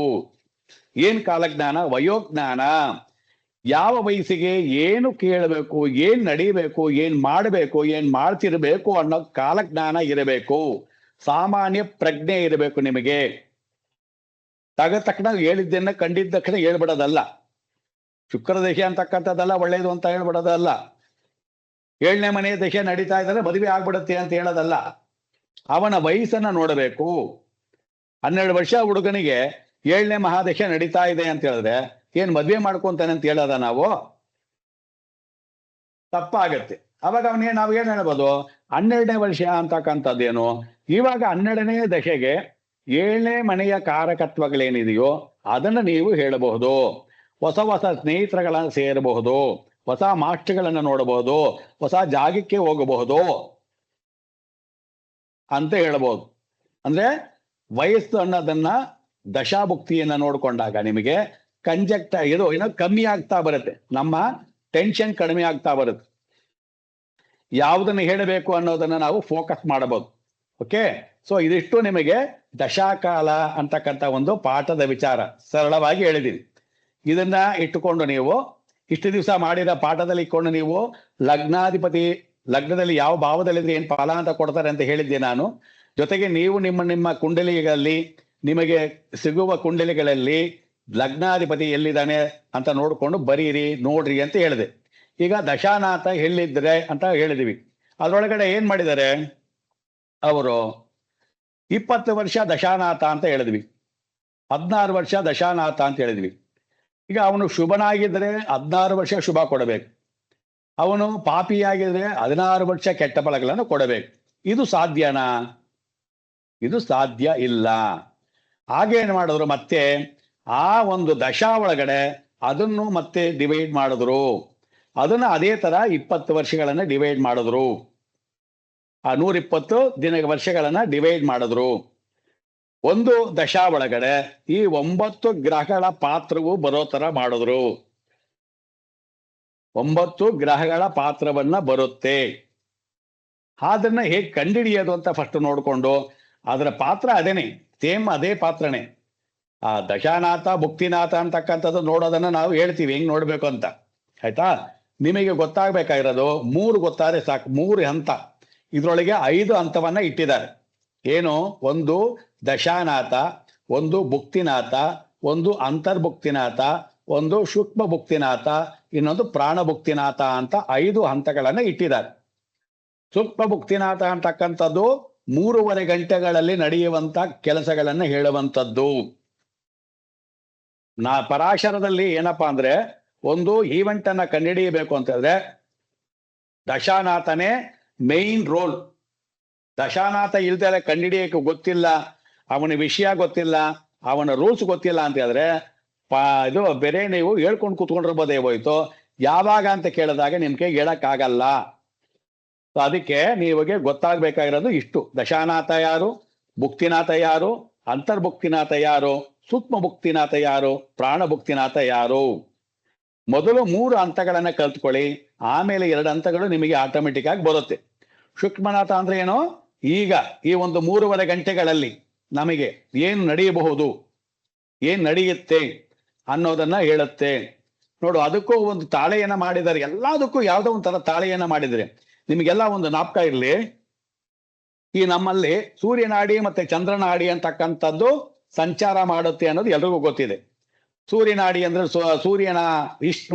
ಏನ್ ಕಾಲಜ್ಞಾನ? ವಯೋಜ್ಞಾನ. ಯಾವ ವಯಸ್ಸಿಗೆ ಏನು ಕೇಳಬೇಕು, ಏನ್ ನಡೀಬೇಕು, ಏನ್ ಮಾಡಬೇಕು, ಏನ್ ಮಾಡ್ತಿರ್ಬೇಕು ಅನ್ನೋ ಕಾಲಜ್ಞಾನ ಇರಬೇಕು. ಸಾಮಾನ್ಯ ಪ್ರಜ್ಞೆ ಇರಬೇಕು ನಿಮಗೆ. ತಕ್ಷಣ ಹೇಳಿದ್ದನ್ನ ಕಂಡಿದ್ದ ತಕ್ಷಣ ಹೇಳ್ಬಿಡೋದಲ್ಲ. ಶುಕ್ರ ದಶೆ ಅಂತಕ್ಕಂಥದ್ದಲ್ಲ ಒಳ್ಳೇದು ಅಂತ ಹೇಳ್ಬಿಡೋದಲ್ಲ. 7ನೇ ಮನೆ ದಶೆ ನಡೀತಾ ಇದ್ದಾರೆ ಮದುವೆ ಆಗ್ಬಿಡುತ್ತೆ ಅಂತ ಹೇಳೋದಲ್ಲ. ಅವನ ವಯಸ್ಸನ್ನ ನೋಡಬೇಕು. 12 ವರ್ಷ ಹುಡುಗನಿಗೆ 7ನೇ ಮಹಾದಶೆ ನಡೀತಾ ಇದೆ ಅಂತ ಹೇಳಿದ್ರೆ ಏನ್ ಮದ್ವೆ ಮಾಡ್ಕೊಂತಾನೆ ಅಂತ ಹೇಳೋದ ನಾವು? ತಪ್ಪಾಗತ್ತೆ. ಅವಾಗ ನಾವು ಏನ್ ಹೇಳ್ಬೋದು? 12ನೇ ವರ್ಷ ಅಂತಕ್ಕಂಥದ್ದೇನು, ಇವಾಗ 12ನೇ ದಶೆಗೆ 7ನೇ ಮನೆಯ ಕಾರಕತ್ವಗಳೇನಿದೆಯೋ ಅದನ್ನ ನೀವು ಹೇಳಬಹುದು. ಹೊಸ ಸ್ನೇಹಿತರುಗಳನ್ನ ಸೇರಬಹುದು, ಹೊಸ ಮಾಸ್ಟರ್ಗಳನ್ನ ನೋಡಬಹುದು, ಹೊಸ ಜಾಗಕ್ಕೆ ಹೋಗಬಹುದು ಅಂತ ಹೇಳ್ಬೋದು. ಅಂದ್ರೆ ವಯಸ್ಸು ಅನ್ನೋದನ್ನ ದಶಾಭುಕ್ತಿಯನ್ನ ನೋಡ್ಕೊಂಡಾಗ ನಿಮಗೆ ಇದು ಏನೋ ಕಮ್ಮಿ ಆಗ್ತಾ ಬರುತ್ತೆ, ನಮ್ಮ ಟೆನ್ಷನ್ ಕಡಿಮೆ ಆಗ್ತಾ ಬರುತ್ತೆ. ಯಾವುದನ್ನು ಹೇಳಬೇಕು ಅನ್ನೋದನ್ನ ನಾವು ಫೋಕಸ್ ಮಾಡಬಹುದು. ಓಕೆ, ಸೊ ಇದಿಷ್ಟು ನಿಮಗೆ ದಶಾಕಾಲ ಅಂತಕ್ಕಂಥ ಒಂದು ಪಾಠದ ವಿಚಾರ ಸರಳವಾಗಿ ಹೇಳಿದೀನಿ. ಇದನ್ನ ಇಟ್ಟುಕೊಂಡು ನೀವು ಇಷ್ಟು ದಿವಸ ಮಾಡಿದ ಪಾಠದಲ್ಲಿ ಇಟ್ಕೊಂಡು ನೀವು ಲಗ್ನದಲ್ಲಿ ಯಾವ ಭಾವದಲ್ಲಿದ್ರೆ ಏನ್ ಫಲ ಅಂತ ಕೊಡ್ತಾರೆ ಅಂತ ಹೇಳಿದ್ದೆ ನಾನು. ಜೊತೆಗೆ ನೀವು ನಿಮ್ಮ ಕುಂಡಲಿಗಳಲ್ಲಿ ನಿಮಗೆ ಸಿಗುವ ಕುಂಡಲಿಗಳಲ್ಲಿ ಲಗ್ನಾಧಿಪತಿ ಎಲ್ಲಿದ್ದಾನೆ ಅಂತ ನೋಡ್ಕೊಂಡು ಬರೀರಿ, ನೋಡ್ರಿ ಅಂತ ಹೇಳಿದೆ. ಈಗ ದಶಾನಾಥ ಎಲ್ಲಿದ್ರೆ ಅಂತ ಹೇಳಿದಿವಿ. ಅದರೊಳಗಡೆ ಏನ್ ಮಾಡಿದ್ದಾರೆ ಅವರು, 20 ವರ್ಷ ದಶಾನಾಥ ಅಂತ ಹೇಳಿದ್ವಿ, 16 ವರ್ಷ ದಶಾನಾಥ ಅಂತ ಹೇಳಿದ್ವಿ. ಈಗ ಅವನು ಶುಭನಾಗಿದ್ರೆ 16 ವರ್ಷ ಶುಭ ಕೊಡಬೇಕು, ಅವನು ಪಾಪಿಯಾಗಿದ್ರೆ 16 ವರ್ಷ ಕೆಟ್ಟ ಫಲಗಳನ್ನು ಕೊಡಬೇಕು. ಇದು ಸಾಧ್ಯನಾ? ಇದು ಸಾಧ್ಯ ಇಲ್ಲ. ಹಾಗೇನು ಮಾಡಿದ್ರು, ಮತ್ತೆ ಆ ಒಂದು ದಶಾ ಒಳಗಡೆ ಅದನ್ನು ಮತ್ತೆ ಡಿವೈಡ್ ಮಾಡಿದ್ರು. ಅದನ್ನ ಅದೇ ತರ 20 ವರ್ಷಗಳನ್ನ ಡಿವೈಡ್ ಮಾಡಿದ್ರು. ಆ 120 ವರ್ಷಗಳನ್ನ ಡಿವೈಡ್ ಮಾಡಿದ್ರು. ಒಂದು ದಶಾ ಒಳಗಡೆ ಈ 9 ಗ್ರಹಗಳ ಪಾತ್ರವು ಬರೋ ತರ ಮಾಡಿದ್ರು. 9 ಗ್ರಹಗಳ ಪಾತ್ರವನ್ನ ಬರುತ್ತೆ. ಅದನ್ನ ಹೇಗೆ ಕಂಡುಹಿಡಿಯೋದು ಅಂತ ಫಸ್ಟ್ ನೋಡ್ಕೊಂಡು, ಅದರ ಪಾತ್ರ ಅದೇನೆ, ಸೇಮ್ ಅದೇ ಪಾತ್ರನೇ. ಆ ದಶಾನಾಥ ಭುಕ್ತಿನಾಥ ಅಂತಕ್ಕಂಥದ್ದು ನೋಡೋದನ್ನ ನಾವು ಹೇಳ್ತೀವಿ ಹೆಂಗ್ ನೋಡ್ಬೇಕು ಅಂತ, ಆಯ್ತಾ? ನಿಮಗೆ ಗೊತ್ತಾಗ್ಬೇಕಾಗಿರೋದು 3 ಗೊತ್ತಾದ್ರೆ ಸಾಕು, 3 ಹಂತ. ಇದ್ರೊಳಗೆ 5 ಹಂತವನ್ನ ಇಟ್ಟಿದ್ದಾರೆ. ಏನು? ಒಂದು ದಶಾನಾಥ, ಒಂದು ಭುಕ್ತಿನಾಥ, ಒಂದು ಅಂತರ್ಭುಕ್ತಿನಾಥ, ಒಂದು ಸೂಕ್ಷ್ಮ ಭುಕ್ತಿನಾಥ, ಇನ್ನೊಂದು ಪ್ರಾಣಭುಕ್ತಿನಾಥ ಅಂತ 5 ಹಂತಗಳನ್ನ ಇಟ್ಟಿದ್ದಾರೆ. ಸೂಕ್ಷ್ಮ ಭುಕ್ತಿನಾಥ ಅಂತಕ್ಕಂಥದ್ದು 3.5 ಗಂಟೆಗಳಲ್ಲಿ ನಡೆಯುವಂತ ಕೆಲಸಗಳನ್ನ ಹೇಳುವಂಥದ್ದು. ಪರಾಶರದಲ್ಲಿ ಏನಪ್ಪಾ ಅಂದ್ರೆ, ಒಂದು ಈವೆಂಟ್ ಅನ್ನ ಕಂಡುಹಿಡಿಯಬೇಕು ಅಂತಂದ್ರೆ ದಶಾನಾಥನೇ ಮೇನ್ ರೋಲ್. ದಶಾನಾಥ ಇಲ್ದರೆ ಕಂಡುಹಿಡಿಯಕ್ಕೆ ಗೊತ್ತಿಲ್ಲ, ಅವನ ವಿಷಯ ಗೊತ್ತಿಲ್ಲ, ಅವನ ರೂಲ್ಸ್ ಗೊತ್ತಿಲ್ಲ ಅಂತ ಹೇಳಿದ್ರೆ ಇದು ಬೇರೆ ನೀವು ಹೇಳ್ಕೊಂಡು ಕೂತ್ಕೊಂಡಿರ್ಬೋದೇ ಹೋಯ್ತು. ಯಾವಾಗ ಅಂತ ಕೇಳಿದಾಗ ನಿಮ್ಗೆ ಹೇಳಕ್ಕಾಗಲ್ಲ. ಅದಕ್ಕೆ ನೀವಿಗೆ ಗೊತ್ತಾಗ್ಬೇಕಾಗಿರೋದು ಇಷ್ಟು: ದಶಾನಾಥ ಯಾರು, ಭುಕ್ತಿನಾಥ ಯಾರು, ಅಂತರ್ಭುಕ್ತಿನಾಥ ಯಾರು, ಸೂಕ್ಷ್ಮ ಭುಕ್ತಿನಾಥ ಯಾರು, ಪ್ರಾಣಭುಕ್ತಿನಾಥ ಯಾರು. ಮೊದಲು 3 ಹಂತಗಳನ್ನ ಕಲ್ತ್ಕೊಳ್ಳಿ, ಆಮೇಲೆ 2 ಹಂತಗಳು ನಿಮಗೆ ಆಟೋಮೆಟಿಕ್ ಆಗಿ ಬರುತ್ತೆ. ಸೂಕ್ಷ್ಮನಾಥ ಅಂದ್ರೆ ಏನು? ಈಗ ಈ ಒಂದು 3.5 ಗಂಟೆಗಳಲ್ಲಿ ನಮಗೆ ಏನು ನಡೆಯಬಹುದು, ಏನ್ ನಡೆಯುತ್ತೆ ಅನ್ನೋದನ್ನ ಹೇಳುತ್ತೆ. ನೋಡು, ಅದಕ್ಕೂ ಒಂದು ತಾಳೆಯನ್ನ ಮಾಡಿದ್ದಾರೆ. ಎಲ್ಲದಕ್ಕೂ ಯಾವ್ದೋ ಒಂಥರ ತಾಳೆಯನ್ನ ಮಾಡಿದ್ರೆ ನಿಮಗೆಲ್ಲ ಒಂದು ಜ್ಞಾಪಕ ಇರಲಿ. ಈ ನಮ್ಮಲ್ಲಿ ಸೂರ್ಯನಾಡಿ ಮತ್ತೆ ಚಂದ್ರನಾಡಿ ಅಂತಕ್ಕಂಥದ್ದು ಸಂಚಾರ ಮಾಡುತ್ತೆ ಅನ್ನೋದು ಎಲ್ರಿಗೂ ಗೊತ್ತಿದೆ. ಸೂರ್ಯನಾಡಿ ಅಂದ್ರೆ ಸೂರ್ಯನ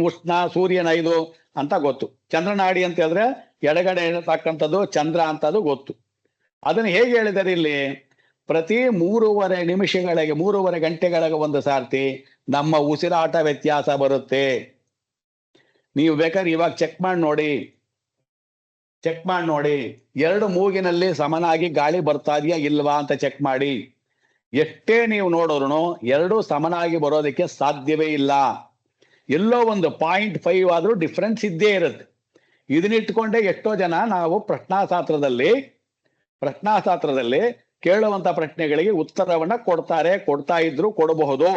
ಉಷ್ಣ, ಸೂರ್ಯನ ಇದು ಅಂತ ಗೊತ್ತು. ಚಂದ್ರನಾಡಿ ಅಂತ ಹೇಳಿದ್ರೆ ಎಡಗಡೆ ಇರತಕ್ಕಂಥದ್ದು ಚಂದ್ರ ಅಂತದ್ದು ಗೊತ್ತು. ಅದನ್ನು ಹೇಗೆ ಹೇಳಿದರೆ ಇಲ್ಲಿ, ಪ್ರತಿ 3.5 ನಿಮಿಷಗಳಿಗೆ 3.5 ಗಂಟೆಗಳಿಗೆ ಒಂದು ಸಾರ್ತಿ ನಮ್ಮ ಉಸಿರಾಟ ವ್ಯತ್ಯಾಸ ಬರುತ್ತೆ. ನೀವು ಬೇಕಾದ್ರೆ ಇವಾಗ ಚೆಕ್ ಮಾಡಿ ನೋಡಿ, 2 ಮೂಗಿನಲ್ಲಿ ಸಮನಾಗಿ ಗಾಳಿ ಬರ್ತಾ ಇದೆಯಾ ಇಲ್ವಾ ಅಂತ ಚೆಕ್ ಮಾಡಿ. ಎಷ್ಟೇ ನೀವು ನೋಡಿದ್ರು 2 ಸಮನಾಗಿ ಬರೋದಕ್ಕೆ ಸಾಧ್ಯವೇ ಇಲ್ಲ. ಎಲ್ಲೋ ಒಂದು 0.5 ಆದ್ರೂ ಡಿಫ್ರೆನ್ಸ್ ಇದ್ದೇ ಇರುತ್ತೆ. ಇದನ್ನಿಟ್ಕೊಂಡೆ ಎಷ್ಟೋ ಜನ ನಾವು ಪ್ರಶ್ನಾಶಾಸ್ತ್ರದಲ್ಲಿ ಕೇಳುವಂತ ಪ್ರಶ್ನೆಗಳಿಗೆ ಉತ್ತರವನ್ನ ಕೊಡ್ತಾ ಇದ್ರು, ಕೊಡಬಹುದು.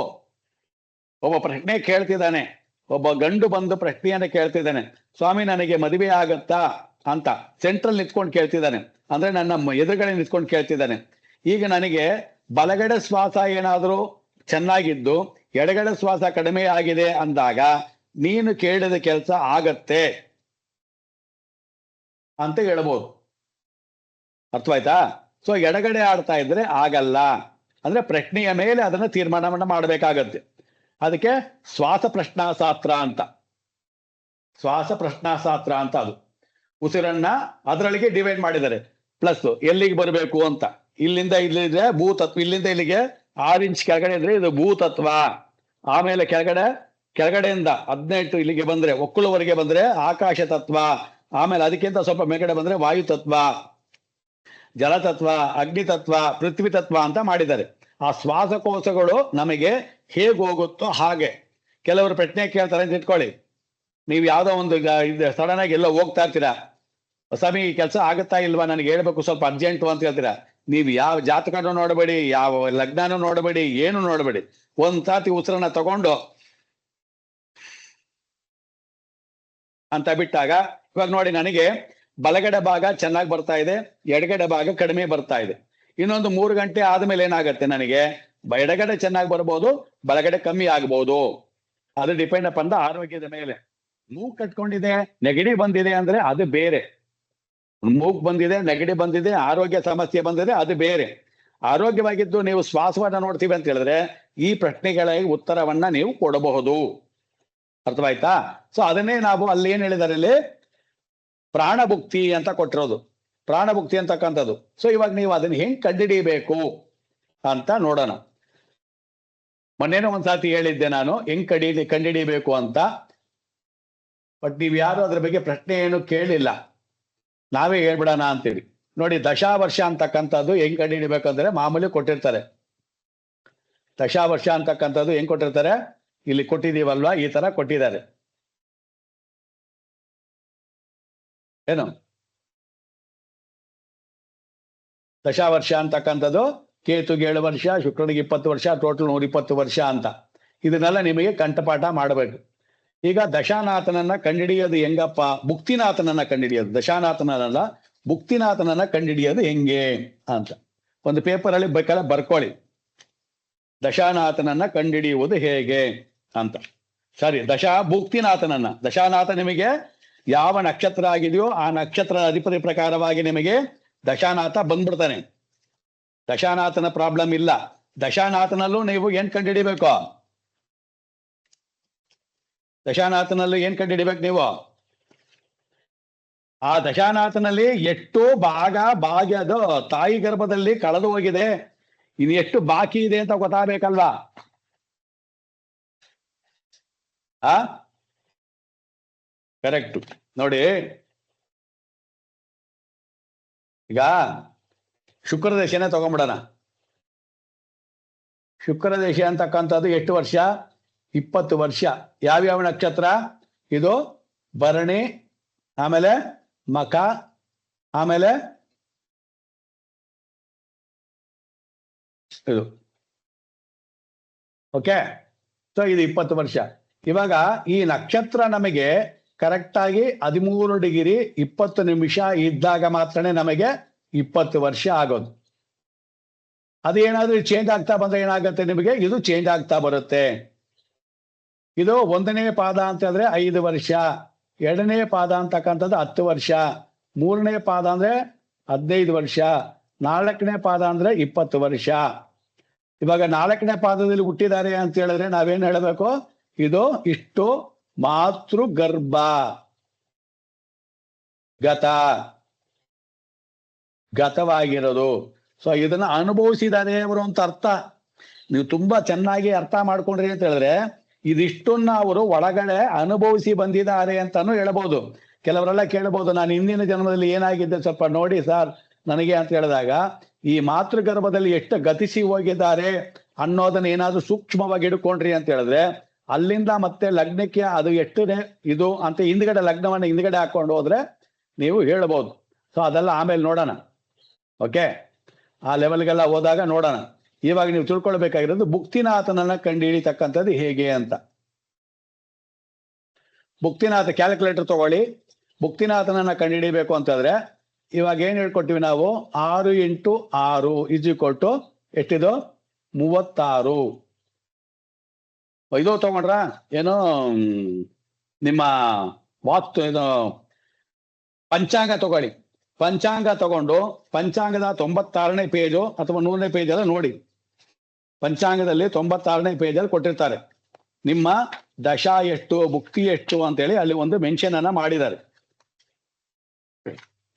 ಒಬ್ಬ ಪ್ರಶ್ನೆ ಕೇಳ್ತಿದ್ದಾನೆ, ಒಬ್ಬ ಗಂಡು ಬಂದು ಪ್ರಶ್ನೆಯನ್ನ ಕೇಳ್ತಿದ್ದಾನೆ, ಸ್ವಾಮಿ ನನಗೆ ಮದುವೆ ಆಗತ್ತಾ ಅಂತ ಸೆಂಟ್ರಲ್ ನಿಂತ್ಕೊಂಡು ಕೇಳ್ತಿದ್ದಾನೆ. ಅಂದ್ರೆ ನನ್ನ ಎದುರುಗಡೆ ನಿಂತ್ಕೊಂಡು ಕೇಳ್ತಿದ್ದಾನೆ. ಈಗ ನನಗೆ ಬಲಗಡೆ ಶ್ವಾಸ ಏನಾದರೂ ಚೆನ್ನಾಗಿದ್ದು ಎಡಗಡೆ ಶ್ವಾಸ ಕಡಿಮೆ ಆಗಿದೆ ಅಂದಾಗ ನೀನು ಕೇಳಿದ ಕೆಲಸ ಆಗತ್ತೆ ಅಂತ ಹೇಳ್ಬೋದು. ಅರ್ಥವಾಯ್ತಾ? ಸೊ ಎಡಗಡೆ ಆಡ್ತಾ ಇದ್ರೆ ಆಗಲ್ಲ ಅಂದ್ರೆ ಪ್ರಶ್ನೆಯ ಮೇಲೆ ಅದನ್ನ ತೀರ್ಮಾನವನ್ನ ಮಾಡಬೇಕಾಗತ್ತೆ. ಅದಕ್ಕೆ ಶ್ವಾಸ ಪ್ರಶ್ನಾಶಾಸ್ತ್ರ ಅಂತ ಅದು. ಉಸಿರನ್ನ ಅದರೊಳಗೆ ಡಿವೈಡ್ ಮಾಡಿದ್ದಾರೆ. ಪ್ಲಸ್ ಎಲ್ಲಿಗೆ ಬರಬೇಕು ಅಂತ, ಇಲ್ಲಿಂದ ಇಲ್ಲಿದ್ರೆ ಭೂತತ್ವ, ಇಲ್ಲಿಂದ ಇಲ್ಲಿಗೆ 6 ಇಂಚ್ ಕೆಳಗಡೆ ಇದ್ರೆ ಇದು ಭೂತತ್ವ. ಆಮೇಲೆ ಕೆಳಗಡೆಯಿಂದ 18 ಇಲ್ಲಿಗೆ ಬಂದ್ರೆ ಒಕ್ಕುಳವರೆಗೆ ಬಂದ್ರೆ ಆಕಾಶ ತತ್ವ. ಆಮೇಲೆ ಅದಕ್ಕಿಂತ ಸ್ವಲ್ಪ ಮೇಲ್ಗಡೆ ಬಂದ್ರೆ ವಾಯು ತತ್ವ, ಜಲತತ್ವ, ಅಗ್ನಿ ತತ್ವ, ಪೃಥ್ವಿ ತತ್ವ ಅಂತ ಮಾಡಿದ್ದಾರೆ. ಆ ಶ್ವಾಸಕೋಶಗಳು ನಮಗೆ ಹೇಗೆ ಹೋಗುತ್ತೋ ಹಾಗೆ. ಕೆಲವರು ಪ್ರಶ್ನೆ ಕೇಳ್ತಾರೆ ಅಂತ ಇಟ್ಕೊಳ್ಳಿ, ನೀವು ಯಾವ್ದೋ ಒಂದು ಸಡನ್ ಆಗಿ ಎಲ್ಲೋ ಹೋಗ್ತಾ ಇರ್ತೀರಾ, ಸ್ವಾಮಿ ಈ ಕೆಲಸ ಆಗುತ್ತಾ ಇಲ್ವಾ ನನಗೆ ಹೇಳ್ಬೇಕು ಸ್ವಲ್ಪ ಅರ್ಜೆಂಟು ಅಂತ ಹೇಳ್ತೀರಾ. ನೀವು ಯಾವ ಜಾತಕನೂ ನೋಡಬೇಡಿ, ಯಾವ ಲಗ್ನನೂ ನೋಡಬೇಡಿ, ಏನು ನೋಡಬೇಡಿ. ಒಂದ್ ತಾತಿ ಉಸಿರನ್ನ ತಗೊಂಡು ಅಂತ ಬಿಟ್ಟಾಗ, ಇವಾಗ ನೋಡಿ, ನನಗೆ ಬಲಗಡೆ ಭಾಗ ಚೆನ್ನಾಗಿ ಬರ್ತಾ ಇದೆ, ಎಡಗಡೆ ಭಾಗ ಕಡಿಮೆ ಬರ್ತಾ ಇದೆ. ಇನ್ನೊಂದು 3 ಗಂಟೆ ಆದ್ಮೇಲೆ ಏನಾಗತ್ತೆ, ನನಗೆ ಎಡಗಡೆ ಚೆನ್ನಾಗಿ ಬರ್ಬೋದು, ಬಲಗಡೆ ಕಮ್ಮಿ ಆಗ್ಬೋದು. ಅದು ಡಿಪೆಂಡ್ ಅಪ್ ಆರೋಗ್ಯದ ಮೇಲೆ. ಮೂಗ್ ಕಟ್ಕೊಂಡಿದೆ, ನೆಗಡಿ ಬಂದಿದೆ ಅಂದ್ರೆ ಅದು ಬೇರೆ. ಮೂಗ್ ಬಂದಿದೆ, ನೆಗಡಿ ಬಂದಿದೆ, ಆರೋಗ್ಯ ಸಮಸ್ಯೆ ಬಂದಿದೆ, ಅದು ಬೇರೆ. ಆರೋಗ್ಯವಾಗಿದ್ದು ನೀವು ಶ್ವಾಸವನ್ನ ನೋಡ್ತೀವಿ ಅಂತ ಹೇಳಿದ್ರೆ ಈ ಪ್ರಶ್ನೆಗಳಿಗೆ ಉತ್ತರವನ್ನ ನೀವು ಕೊಡಬಹುದು. ಅರ್ಥವಾಯ್ತಾ? ಸೊ ಅದನ್ನೇ ನಾವು ಅಲ್ಲಿ ಏನ್ ಹೇಳಿದಾರೆ, ಇಲ್ಲಿ ಪ್ರಾಣಭುಕ್ತಿ ಅಂತ ಕೊಟ್ಟಿರೋದು, ಪ್ರಾಣಭುಕ್ತಿ ಅಂತಕ್ಕಂಥದ್ದು. ಸೊ ಇವಾಗ ನೀವು ಅದನ್ನ ಹೆಂಗ್ ಕಂಡುಹಿಡಿಯಬೇಕು ಅಂತ ನೋಡೋಣ. ಮೊನ್ನೆನೋ ಒಂದ್ಸಾತಿ ಹೇಳಿದ್ದೆ ನಾನು ಹೆಂಗ್ ಕಂಡುಹಿಡಿಯಬೇಕು ಅಂತ. ಬಟ್ ನೀವ್ ಯಾರು ಅದ್ರ ಬಗ್ಗೆ ಪ್ರಶ್ನೆ ಏನು ಕೇಳಿಲ್ಲ, ನಾವೇ ಹೇಳ್ಬಿಡೋಣ ಅಂತೇಳಿ. ನೋಡಿ, ದಶಾವರ್ಷ ಅಂತಕ್ಕಂಥದ್ದು ಹೆಂಗ್ ಕಂಡುಹಿಡಿಬೇಕಂದ್ರೆ ಮಾಮೂಲಿ ಕೊಟ್ಟಿರ್ತಾರೆ. ದಶಾವರ್ಷ ಅಂತಕ್ಕಂಥದ್ದು ಹೆಂಗ್ ಕೊಟ್ಟಿರ್ತಾರೆ, ಇಲ್ಲಿ ಕೊಟ್ಟಿದೀವಲ್ವಾ, ಈ ತರ ಕೊಟ್ಟಿದ್ದಾರೆ. ಏನು ದಶಾವರ್ಷ ಅಂತಕ್ಕಂಥದ್ದು, ಕೇತುಗೆ 7 ವರ್ಷ, ಶುಕ್ರನಿಗೆ 20 ವರ್ಷ, ಟೋಟಲ್ 120 ವರ್ಷ ಅಂತ. ಇದನ್ನೆಲ್ಲ ನಿಮಗೆ ಕಂಠಪಾಠ ಮಾಡಬೇಕು. ಈಗ ದಶಾನಾಥನನ್ನ ಕಂಡುಹಿಡಿಯೋದು ಹೆಂಗಪ್ಪ, ಭುಕ್ತಿನಾಥನನ್ನ ಕಂಡುಹಿಡಿಯೋದು, ದಶಾನಾಥನಲ್ಲ ಭುಕ್ತಿನಾಥನನ್ನ ಕಂಡುಹಿಡಿಯೋದು ಹೆಂಗೆ ಅಂತ ಒಂದು ಪೇಪರ್ ಅಲ್ಲಿ ಬೇಕಾದ್ರೆ ಬರ್ಕೊಳ್ಳಿ. ದಶಾನಾಥನನ್ನ ಕಂಡುಹಿಡಿಯುವುದು ಹೇಗೆ ಅಂತ. ಸರಿ, ಭುಕ್ತಿನಾಥನನ್ನ, ದಶಾನಾಥ ನಿಮಗೆ ಯಾವ ನಕ್ಷತ್ರ ಆಗಿದೆಯೋ ಆ ನಕ್ಷತ್ರ ಅಧಿಪತಿ ಪ್ರಕಾರವಾಗಿ ನಿಮಗೆ ದಶಾನಾಥ ಬಂದ್ಬಿಡ್ತಾನೆ. ದಶಾನಾಥನ ಪ್ರಾಬ್ಲಮ್ ಇಲ್ಲ. ದಶಾನಾಥನಲ್ಲೂ ನೀವು ಏನ್ ಕಂಡುಹಿಡಿಬೇಕು, ದಶಾನಾಥನಲ್ಲೂ ಏನ್ ಕಂಡುಹಿಡಿಬೇಕು ನೀವು, ಆ ದಶಾನಾಥನಲ್ಲಿ ಎಷ್ಟು ಭಾಗ್ಯದ ತಾಯಿ ಗರ್ಭದಲ್ಲಿ ಕಳೆದು ಹೋಗಿದೆ, ಇನ್ನು ಎಷ್ಟು ಬಾಕಿ ಇದೆ ಅಂತ ಗೊತ್ತಾಗಬೇಕಲ್ವಾ? ಕರೆಕ್ಟ್. ನೋಡಿ, ಈಗ ಶುಕ್ರ ದಶೆನೇ ತಗೊಂಡ್ಬಿಡೋಣ. ಶುಕ್ರ ದಶೆ ಅಂತಕ್ಕಂಥದ್ದು ಎಷ್ಟು ವರ್ಷ? 20 ವರ್ಷ. ಯಾವ್ಯಾವ ನಕ್ಷತ್ರ ಇದು? ಭರಣಿ, ಆಮೇಲೆ ಮಖ, ಆಮೇಲೆ ಇದು. ಓಕೆ, ಸೊ ಇದು 20 ವರ್ಷ. ಇವಾಗ ಈ ನಕ್ಷತ್ರ ನಮಗೆ ಕರೆಕ್ಟ್ ಆಗಿ 13 ಡಿಗ್ರಿ 20 ನಿಮಿಷ ಇದ್ದಾಗ ಮಾತ್ರನೇ ನಮಗೆ 20 ವರ್ಷ ಆಗೋದು. ಅದೇನಾದ್ರೂ ಚೇಂಜ್ ಆಗ್ತಾ ಬಂದ್ರೆ ಏನಾಗುತ್ತೆ ನಿಮಗೆ? ಇದು ಚೇಂಜ್ ಆಗ್ತಾ ಬರುತ್ತೆ. ಇದು 1ನೇ ಪಾದ ಅಂತ ಹೇಳಿದ್ರೆ 5 ವರ್ಷ, 2ನೇ ಪಾದ ಅಂತಕ್ಕಂಥದ್ದು 10 ವರ್ಷ, 3ನೇ ಪಾದ ಅಂದ್ರೆ 15 ವರ್ಷ, 4ನೇ ಪಾದ ಅಂದ್ರೆ 20 ವರ್ಷ. ಇವಾಗ 4ನೇ ಪಾದದಲ್ಲಿ ಹುಟ್ಟಿದ್ದಾರೆ ಅಂತ ಹೇಳಿದ್ರೆ ನಾವೇನ್ ಹೇಳಬೇಕು? ಇದು ಇಷ್ಟು ಮಾತೃ ಗರ್ಭ ಗತವಾಗಿರೋದು. ಸೊ ಇದನ್ನ ಅನುಭವಿಸಿದ್ದಾರೆ ಅವರು ಅಂತ ಅರ್ಥ. ನೀವು ತುಂಬಾ ಚೆನ್ನಾಗಿ ಅರ್ಥ ಮಾಡ್ಕೊಂಡ್ರಿ ಅಂತ ಹೇಳಿದ್ರೆ ಇದಿಷ್ಟನ್ನ ಅವರು ಒಳಗಡೆ ಅನುಭವಿಸಿ ಬಂದಿದ್ದಾರೆ ಅಂತಾನು ಹೇಳ್ಬೋದು. ಕೆಲವರೆಲ್ಲ ಕೇಳಬಹುದು, ನಾನು ಹಿಂದಿನ ಜನ್ಮದಲ್ಲಿ ಏನಾಗಿದ್ದೆ ಸ್ವಲ್ಪ ನೋಡಿ ಸರ್ ನನಗೆ ಅಂತ ಹೇಳಿದಾಗ, ಈ ಮಾತೃಗರ್ಭದಲ್ಲಿ ಎಷ್ಟು ಗತಿಸಿ ಹೋಗಿದ್ದಾರೆ ಅನ್ನೋದನ್ನ ಏನಾದ್ರೂ ಸೂಕ್ಷ್ಮವಾಗಿ ಇಡ್ಕೊಂಡ್ರಿ ಅಂತ ಹೇಳಿದ್ರೆ ಅಲ್ಲಿಂದ ಮತ್ತೆ ಲಗ್ನಕ್ಕೆ ಅದು ಎಷ್ಟು ಇದು ಅಂತ ಹಿಂದ್ಗಡೆ ಲಗ್ನವನ್ನ ಹಿಂದ್ಗಡೆ ಹಾಕೊಂಡು ಹೋದ್ರೆ ನೀವು ಹೇಳ್ಬೋದು. ಸೊ ಅದೆಲ್ಲ ಆಮೇಲೆ ನೋಡೋಣ. ಓಕೆ, ಆ ಲೆವೆಲ್ಗೆಲ್ಲ ಹೋದಾಗ ನೋಡೋಣ. ಇವಾಗ ನೀವು ತಿಳ್ಕೊಳ್ಬೇಕಾಗಿರೋದು ಭುಕ್ತಿನಾಥನನ್ನ ಕಂಡುಹಿಡಿತಕ್ಕಂಥದ್ದು ಹೇಗೆ ಅಂತ. ಭುಕ್ತಿನಾಥ ಕ್ಯಾಲ್ಕುಲೇಟರ್ ತಗೊಳ್ಳಿ. ಭುಕ್ತಿನಾಥನನ್ನ ಕಂಡುಹಿಡಿಬೇಕು ಅಂತಂದ್ರೆ ಇವಾಗ ಏನ್ ಹೇಳ್ಕೊಟ್ಟಿವಿ ನಾವು? 6 × 6 = ಎಷ್ಟಿದು? 36. ಇದು ತಗೊಂಡ್ರ ಏನೋ ನಿಮ್ಮ ವಾಸ್ತು ಇದು ಪಂಚಾಂಗ ತಗೊಳ್ಳಿ. ಪಂಚಾಂಗ ತಗೊಂಡು ಪಂಚಾಂಗದ 96ನೇ ಪೇಜು ಅಥವಾ 100ನೇ ಪೇಜ್ ಎಲ್ಲ ನೋಡಿ. ಪಂಚಾಂಗದಲ್ಲಿ 96ನೇ ಪೇಜಲ್ಲಿ ಕೊಟ್ಟಿರ್ತಾರೆ ನಿಮ್ಮ ದಶಾ ಎಷ್ಟು, ಭುಕ್ತಿ ಎಷ್ಟು ಅಂತೇಳಿ ಅಲ್ಲಿ ಒಂದು ಮೆನ್ಷನ್ ಅನ್ನ ಮಾಡಿದ್ದಾರೆ.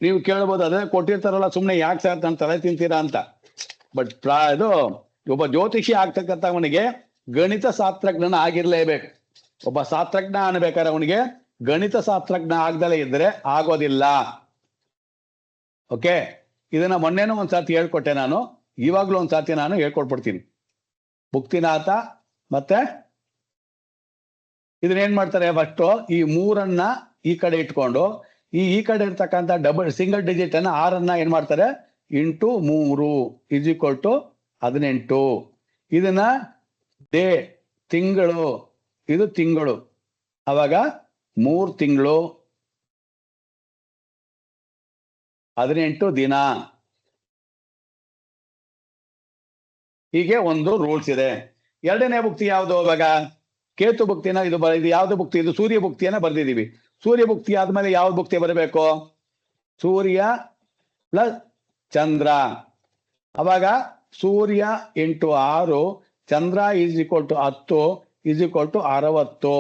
ನೀವು ಕೇಳ್ಬೋದು, ಅದೇ ಕೊಟ್ಟಿರ್ತಾರಲ್ಲ ಸುಮ್ಮನೆ ಯಾಕೆ ಸರ್ ನಾನು ತಲೆ ತಿಂತೀರಾ ಅಂತ. ಬಟ್ ಇದು ಒಬ್ಬ ಜ್ಯೋತಿಷಿ ಆಗ್ತಕ್ಕಂಥವನಿಗೆ ಗಣಿತ ಶಾಸ್ತ್ರಜ್ಞನ ಆಗಿರ್ಲೇಬೇಕು. ಒಬ್ಬ ಶಾಸ್ತ್ರಜ್ಞ ಅನ್ಬೇಕಾದ್ರೆ ಅವನಿಗೆ ಗಣಿತ ಶಾಸ್ತ್ರಜ್ಞ ಆಗ್ದಲೇ ಇದ್ರೆ ಆಗೋದಿಲ್ಲ. ಓಕೆ, ಇದನ್ನ ಮೊನ್ನೆನೂ ಒಂದ್ಸತಿ ಹೇಳ್ಕೊಟ್ಟೆ ನಾನು, ಇವಾಗ್ಲೂ ಒಂದ್ಸತಿ ನಾನು ಹೇಳ್ಕೊಟ್ಬಿಡ್ತೀನಿ. ಭುಕ್ತಿನಾಥ ಮತ್ತೆ ಇದನ್ನೇನ್ ಮಾಡ್ತಾರೆ, ಫಸ್ಟ್ ಈ 3 ಈ ಕಡೆ ಇಟ್ಕೊಂಡು ಈ ಕಡೆ ಇರ್ತಕ್ಕಂಥ ಸಿಂಗಲ್ ಡಿಜಿಟ್ ಅನ್ನ 6 ಏನ್ ಮಾಡ್ತಾರೆ ಇಂಟು 3 ಇಸ್ ಈಕ್ವಲ್ ಟು 18. ಇದನ್ನ ಡೇ ತಿಂಗಳು, ಇದು ತಿಂಗಳು, ಅವಾಗ 3 ತಿಂಗಳು 18 ದಿನ. ಹೀಗೆ ಒಂದು ರೂಲ್ಸ್ ಇದೆ. ಎರಡನೇ ಭುಕ್ತಿ ಯಾವುದು? ಅವಾಗ ಕೇತು ಭುಕ್ತಿನ ಇದು ಯಾವ್ದು ಭುಕ್ತಿ? ಇದು ಸೂರ್ಯ ಭುಕ್ತಿಯನ್ನ ಬರ್ದಿದೀವಿ. ಸೂರ್ಯ ಭುಕ್ತಿ ಆದ್ಮೇಲೆ ಯಾವ್ದು ಭುಕ್ತಿ ಬರಬೇಕು? ಸೂರ್ಯ ಪ್ಲಸ್ ಚಂದ್ರ. ಅವಾಗ Surya into 6, Chandra is equal to 10 is equal to 60.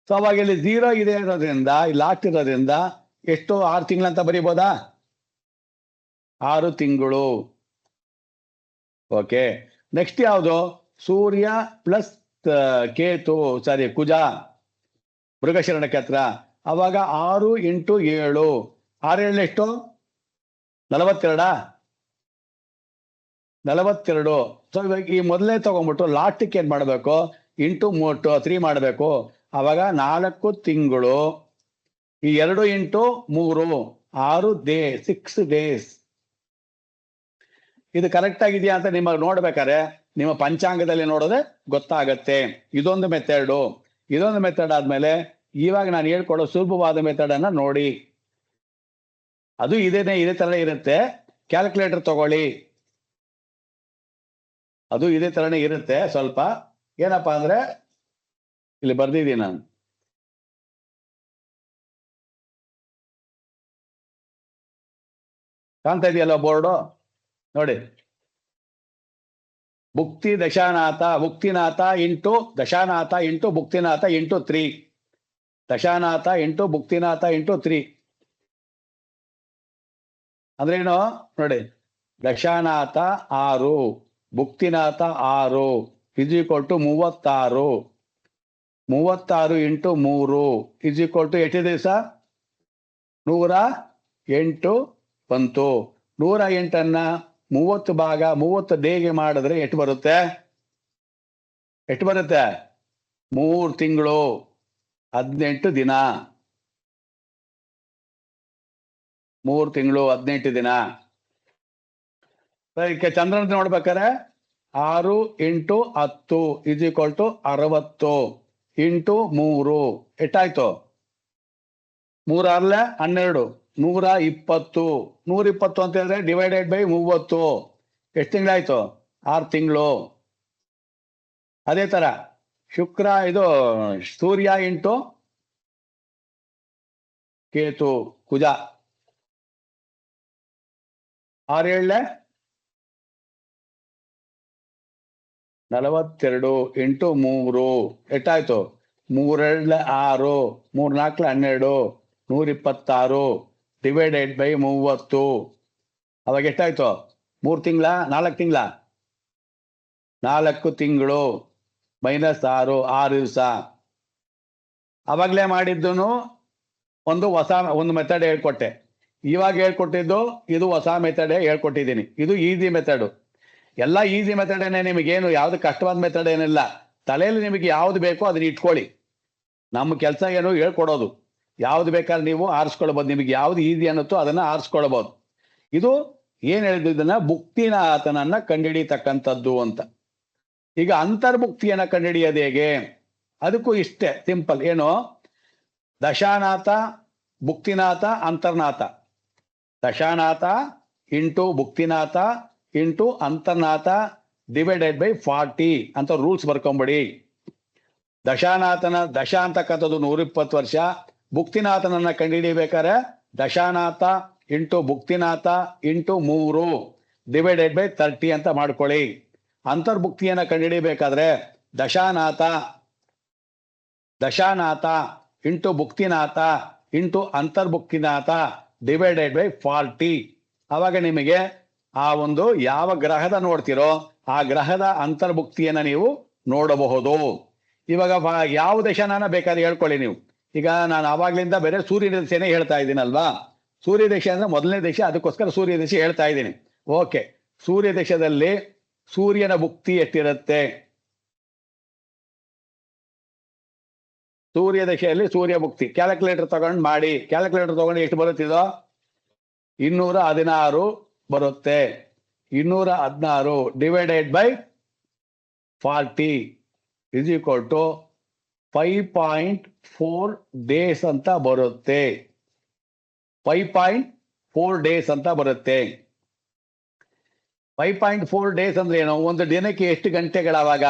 So ಅವಾಗ ಇಲ್ಲಿ 0 ಇದೆ ಇರೋದ್ರಿಂದ, ಲಾಸ್ಟ್ ಇರೋದ್ರಿಂದ ಎಷ್ಟು 6 ತಿಂಗಳಂತ ಬರೀಬೋದಾ? 6 ತಿಂಗಳು. ಓಕೆ, ನೆಕ್ಸ್ಟ್ ಯಾವುದು? ಸೂರ್ಯ ಪ್ಲಸ್ ಕೇತು, ಸಾರಿ ಕುಜ, ಮೃಗಶಿರ ನಕ್ಷತ್ರ. ಅವಾಗ 6 ಇಂಟು 7, 6 7 ಎಷ್ಟು? 42. 42. ಸೊ ಇವಾಗ ಈ ಮೊದಲೇ ತಗೊಂಡ್ಬಿಟ್ಟು ಲಾಸ್ಟಿಗೆ ಏನ್ ಮಾಡಬೇಕು? ಇಂಟು 3 ಮಾಡಬೇಕು. ಅವಾಗ 4 ತಿಂಗಳು. ಈ 2 ಇಂಟು 3 6 ಡೇ, 6 ಡೇಸ್. ಇದು ಕರೆಕ್ಟ್ ಆಗಿದೆಯಾ ಅಂತ ನಿಮಗೆ ನೋಡ್ಬೇಕಾದ್ರೆ ನಿಮ್ಮ ಪಂಚಾಂಗದಲ್ಲಿ ನೋಡೋದೆ ಗೊತ್ತಾಗತ್ತೆ. ಇದೊಂದು ಮೆಥಡು. ಇದೊಂದು ಮೆಥಡ್ ಆದ್ಮೇಲೆ ಇವಾಗ ನಾನು ಹೇಳ್ಕೊಡೋ ಸುಲಭವಾದ ಮೆಥಡ್ ಅನ್ನ ನೋಡಿ. ಅದು ಇದೇ ತರ ಇರುತ್ತೆ. ಕ್ಯಾಲ್ಕುಲೇಟರ್ ತಗೊಳ್ಳಿ, ಅದು ಇದೇ ತರನೇ ಇರುತ್ತೆ. ಸ್ವಲ್ಪ ಏನಪ್ಪಾ ಅಂದ್ರೆ ಇಲ್ಲಿ ಬರ್ದಿದ್ದೀನಿ ನಾನು. ಕಾಣ್ತಾ ಇದೆಯಲ್ಲ ಬೋರ್ಡು ನೋಡಿ. ಭುಕ್ತಿ ದಶಾನಾಥ, ಭುಕ್ತಿನಾಥ ಇಂಟು ದಶಾನಾಥ ಇಂಟು ಭುಕ್ತಿನಾಥ ಇಂಟು 3. ದಶಾನಾಥ ಇಂಟು ಭುಕ್ತಿನಾಥ ಇಂಟು 3 ಅಂದ್ರೇನು ನೋಡಿ. ದಶಾನಾಥ 6, ಭುಕ್ತಿನಾಥ 6 is equal to 36. 36 into 3 is equal to ಎಷ್ಟು ದಿವಸ? 108 ಬಂತು. 108 30 ಭಾಗ 30 ಡೇಗೆ ಮಾಡಿದ್ರೆ ಎಷ್ಟು ಬರುತ್ತೆ? 3 ತಿಂಗಳು 18 ದಿನ. 3 ತಿಂಗಳು 18 ದಿನ. ಇದಕ್ಕೆ ಚಂದ್ರನ ನೋಡ್ಬೇಕಾರೆ 6 into 10 is equal to 60 into 3 ಎಷ್ಟಾಯ್ತು? 3 6 12, 120. 120 ಅಂತ ಹೇಳಿದ್ರೆ ಡಿವೈಡೆಡ್ ಬೈ 30 ಎಷ್ಟು ತಿಂಗಳಾಯ್ತು? 6 ತಿಂಗಳು. ಅದೇ ತರ ಶುಕ್ರ, ಇದು ಸೂರ್ಯ ಇಂಟು ಕೇತು ಕುಜ, 6 7 42 ಇಂಟು 3 ಎಷ್ಟಾಯ್ತು? 3 2 6, 3 4 12, 126 ಡಿವೈಡೆಡ್ ಬೈ 30. ಅವಾಗ ಎಷ್ಟಾಯ್ತು? 3 ತಿಂಗಳ 4 ತಿಂಗಳ? 4 ತಿಂಗಳು ಮೈನಸ್ 6 ದಿವಸ. ಅವಾಗಲೇ ಮಾಡಿದ್ದು ಒಂದು ಮೆಥಡ್ ಹೇಳ್ಕೊಟ್ಟೆ. ಇವಾಗ ಹೇಳ್ಕೊಟ್ಟಿದ್ದು ಇದು ಹೊಸ ಮೆಥಡ್ ಹೇಳ್ಕೊಟ್ಟಿದ್ದೀನಿ. ಇದು ಈಸಿ ಮೆಥಡು. ಎಲ್ಲ ಈಸಿ ಮೆಥಡೇನೆ. ನಿಮಗೇನು ಯಾವ್ದು ಕಷ್ಟವಾದ ಮೆಥಡ್ ಏನಿಲ್ಲ. ತಲೆಯಲ್ಲಿ ನಿಮಗೆ ಯಾವ್ದು ಬೇಕೋ ಅದನ್ನ ಇಟ್ಕೊಳ್ಳಿ. ನಮ್ಮ ಕೆಲಸ ಏನು ಹೇಳ್ಕೊಡೋದು. ಯಾವ್ದು ಬೇಕಾದ್ರೆ ನೀವು ಆರಿಸ್ಕೊಳ್ಬೋದು. ನಿಮಗೆ ಯಾವ್ದು ಈಸಿ ಅನ್ನುತ್ತೋ ಅದನ್ನ ಆರಿಸ್ಕೊಳ್ಬಹುದು. ಇದು ಏನ್ ಹೇಳಿದ್ದು? ಇದನ್ನ ಭುಕ್ತಿನಾಥನನ್ನ ಕಂಡುಹಿಡಿಯತಕ್ಕಂಥದ್ದು ಅಂತ. ಈಗ ಅಂತರ್ಭುಕ್ತಿಯನ್ನ ಕಂಡುಹಿಡಿಯೋದು ಹೇಗೆ? ಅದಕ್ಕೂ ಇಷ್ಟೇ ಸಿಂಪಲ್. ಏನು? ದಶಾನಾಥ, ಭುಕ್ತಿನಾಥ, ಅಂತರ್ನಾಥ. ದಶಾನಾಥ ಇಂಟು ಭುಕ್ತಿನಾಥ ಇಂಟು ಅಂತರ್ನಾಥ ಡಿವೈಡೆಡ್ ಬೈ 40 ಅಂತ ರೂಲ್ಸ್ ಬರ್ಕೊಂಬಿಡಿ. ದಶಾನಾಥನ ದಶ ಅಂತಕ್ಕಂಥದ್ದು 120 ವರ್ಷ. ಭುಕ್ತಿನಾಥನನ್ನ ಕಂಡುಹಿಡಿಬೇಕಾದ್ರೆ ದಶಾನಾಥ ಇಂಟು ಭುಕ್ತಿನಾಥ ಇಂಟು 3 ಡಿವೈಡೆಡ್ ಬೈ 30 ಅಂತ ಮಾಡ್ಕೊಳ್ಳಿ. ಅಂತರ್ಭುಕ್ತಿಯನ್ನ ಕಂಡುಹಿಡಿಬೇಕಾದ್ರೆ ದಶಾನಾಥ ಇಂಟು ಭುಕ್ತಿನಾಥ ಇಂಟು ಅಂತರ್ಭುಕ್ತಿನಾಥ ಡಿವೈಡೆಡ್ ಬೈ 40. ಅವಾಗ ನಿಮಗೆ ಆ ಒಂದು ಯಾವ ಗ್ರಹದ ನೋಡ್ತಿರೋ ಆ ಗ್ರಹದ ಅಂತರ್ಭುಕ್ತಿಯನ್ನ ನೀವು ನೋಡಬಹುದು. ಇವಾಗ ಯಾವ ದಶಾನ ಬೇಕಾದ್ರೆ ಹೇಳ್ಕೊಳ್ಳಿ ನೀವು. ಈಗ ನಾನು ಆವಾಗ್ಲಿಂದ ಬೇರೆ ಸೂರ್ಯ ದಶೆನೇ ಹೇಳ್ತಾ ಇದ್ದೀನಲ್ವಾ. ಸೂರ್ಯ ದಶೆ ಅಂದ್ರೆ ಮೊದಲನೇ ದಶೆ, ಅದಕ್ಕೋಸ್ಕರ ಸೂರ್ಯ ದಶೆ ಹೇಳ್ತಾ ಇದ್ದೀನಿ. ಓಕೆ, ಸೂರ್ಯ ದಶದಲ್ಲಿ ಸೂರ್ಯನ ಭುಕ್ತಿ ಎಷ್ಟಿರುತ್ತೆ? ಸೂರ್ಯ ದಶೆಯಲ್ಲಿ ಸೂರ್ಯ ಭುಕ್ತಿ ಕ್ಯಾಲ್ಕುಲೇಟರ್ ತಗೊಂಡು ಮಾಡಿ. ಕ್ಯಾಲ್ಕುಲೇಟರ್ ತಗೊಂಡು ಎಷ್ಟು ಬರುತ್ತಿದೋ? 216 ಬರುತ್ತೆ. 216 divided by 40 is equal to 5.4 days ಅಂತ ಬರುತ್ತೆ. 5.4 ಡೇಸ್ ಅಂತ ಬರುತ್ತೆ. 5.4 ಡೇಸ್ ಅಂದ್ರೆ ಏನು? ಒಂದು ದಿನಕ್ಕೆ ಎಷ್ಟು ಗಂಟೆಗಳಾವಾಗ?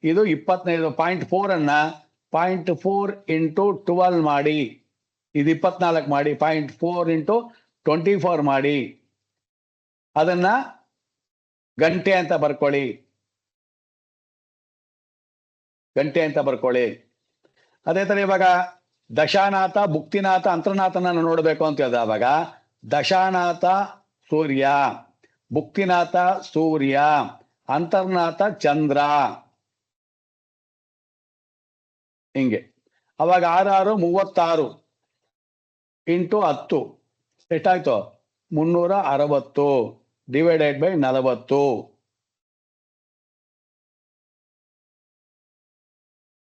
ಇದು 25.4 ಅನ್ನ 0.4 ಇಂಟು 12 ಮಾಡಿ, ಇದು 24 ಮಾಡಿ, 0.4 ಇಂಟು 24 ಮಾಡಿ, ಅದನ್ನ ಗಂಟೆ ಅಂತ ಬರ್ಕೊಳ್ಳಿ, ಗಂಟೆ ಅಂತ ಬರ್ಕೊಳ್ಳಿ. ಅದೇ ತರ ಇವಾಗ ದಶಾನಾಥ, ಭುಕ್ತಿನಾಥ, ಅಂತರ್ನಾಥನ ನೋಡ್ಬೇಕು ಅಂತ ಹೇಳಿದಾಗ ದಶಾನಾಥ ಸೂರ್ಯ, ಭುಕ್ತಿನಾಥ ಸೂರ್ಯ, ಅಂತರ್ನಾಥ ಚಂದ್ರ, ಹಿಂಗೆ. ಅವಾಗ 6 36 ಇಂಟು 10 ಎಷ್ಟಾಯ್ತು? 360 ಡಿವೈಡೆಡ್ ಬೈ 40.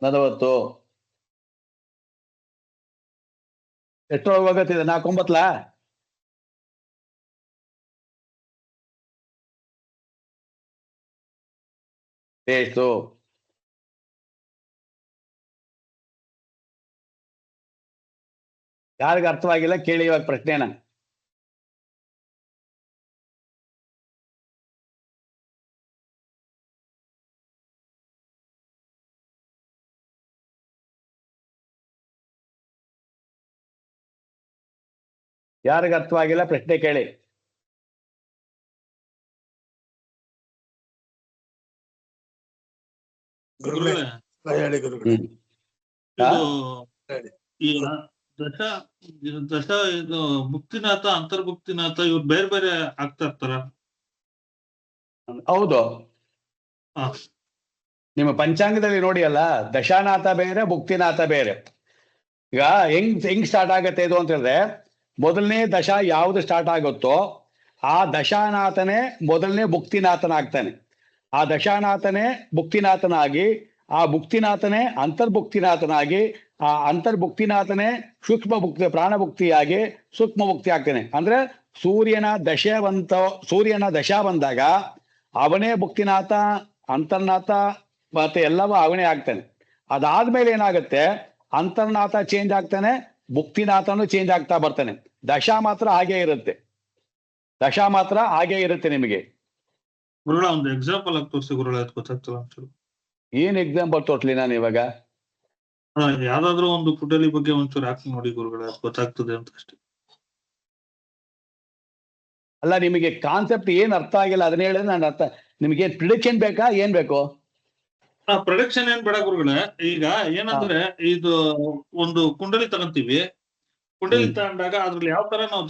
40 ಎಷ್ಟರೊಳಗೆ ಹೋಗತ್ತಿದೆ? 49 ಎಷ್ಟು? ಯಾರಿಗ ಅರ್ಥವಾಗಿಲ್ಲ ಕೇಳಿ ಇವಾಗ ಪ್ರಶ್ನೆನ. ಯಾರಿಗ ಅರ್ಥವಾಗಿಲ್ಲ ಪ್ರಶ್ನೆ ಕೇಳಿ. ಹೇಳಿ ಗುರುಗಳೇ. ದಶ ಇದು ಭುಕ್ತಿನಾಥ, ಅಂತರ್ಭುಕ್ತಿನಾಥ ಇವ್ರು ಬೇರೆ ಬೇರೆ ಆಗ್ತಾ ಇರ್ತಾರ? ಹೌದು, ನಿಮ್ಮ ಪಂಚಾಂಗದಲ್ಲಿ ನೋಡಿ ಅಲ್ಲ, ದಶಾನಾಥ ಬೇರೆ, ಭುಕ್ತಿನಾಥ ಬೇರೆ. ಈಗ ಹೆಂಗ್ ಸ್ಟಾರ್ಟ್ ಆಗತ್ತೆ ಇದು ಅಂತ ಹೇಳಿದ್ರೆ, ಮೊದಲನೇ ದಶ ಯಾವ್ದು ಸ್ಟಾರ್ಟ್ ಆಗುತ್ತೋ ಆ ದಶಾನಾಥನೇ ಮೊದಲನೇ ಭುಕ್ತಿನಾಥನಾಗ್ತಾನೆ. ಆ ದಶಾನಾಥನೇ ಭುಕ್ತಿನಾಥನಾಗಿ, ಆ ಭುಕ್ತಿನಾಥನೇ ಅಂತರ್ಭುಕ್ತಿನಾಥನಾಗಿ, ಆ ಅಂತರ್ಭುಕ್ತಿನಾಥನೇ ಸೂಕ್ಷ್ಮ ಭುಕ್ತಿ, ಪ್ರಾಣಭುಕ್ತಿಯಾಗಿ ಸೂಕ್ಷ್ಮ ಭುಕ್ತಿ ಆಗ್ತಾನೆ. ಅಂದ್ರೆ ಸೂರ್ಯನ ದಶ ಬಂದಾಗ ಅವನೇ ಭುಕ್ತಿನಾಥ, ಅಂತರ್ನಾಥ ಮತ್ತೆ ಎಲ್ಲವೂ ಅವನೇ ಆಗ್ತಾನೆ. ಅದಾದ್ಮೇಲೆ ಏನಾಗುತ್ತೆ, ಅಂತರ್ನಾಥ ಚೇಂಜ್ ಆಗ್ತಾನೆ, ಭುಕ್ತಿನಾಥನು ಚೇಂಜ್ ಆಗ್ತಾ ಬರ್ತಾನೆ. ದಶಾ ಮಾತ್ರ ಹಾಗೆ ಇರುತ್ತೆ, ದಶಾ ಮಾತ್ರ ಹಾಗೆ ಇರುತ್ತೆ. ನಿಮಗೆ ಗುರುಗಳ ಒಂದು ಎಕ್ಸಾಂಪಲ್ ಆಗಿ ತೋರಿಸಿ ಗುರುಗಳ, ಗೊತ್ತಾಗ್ತಲ್ಲ ಒಂಚೂರು. ಏನ್ ಎಕ್ಸಾಂಪಲ್ ತೋರ್ಸ್ಲಿ ನಾನು ಇವಾಗ? ಯಾವ್ದಾದ್ರು ಒಂದು ಕುಂಡಲಿ ಬಗ್ಗೆ ಒಂಚೂರು ಹಾಕಿ ನೋಡಿ ಗುರುಗಳ, ಗೊತ್ತಾಗ್ತದೆ ಅಂತ ಅಷ್ಟೇ. ಅಲ್ಲ, ನಿಮಗೆ ಕಾನ್ಸೆಪ್ಟ್ ಏನ್ ಅರ್ಥ ಆಗಿಲ್ಲ ಅದನ್ನ ಹೇಳಿದ್ರೆ ನಾನು ಅರ್ಥ. ನಿಮ್ಗೆ ಪ್ರಿಡಿಕ್ಷನ್ ಬೇಕಾ, ಏನ್ ಬೇಕು? ಪ್ರೊಡಕ್ಷನ್ ಏನ್ ಬೇಡ ಗುರುಗಳೇ. ಈಗ ಏನಂದ್ರೆ ಇದು ಒಂದು ಕುಂಡಲಿ ತಗೊಂತೀವಿ, ಕುಂಡಲಿ ತಗೊಂಡಾಗ ಅದ್ರಲ್ಲಿ ಯಾವ ತರ ನಾವು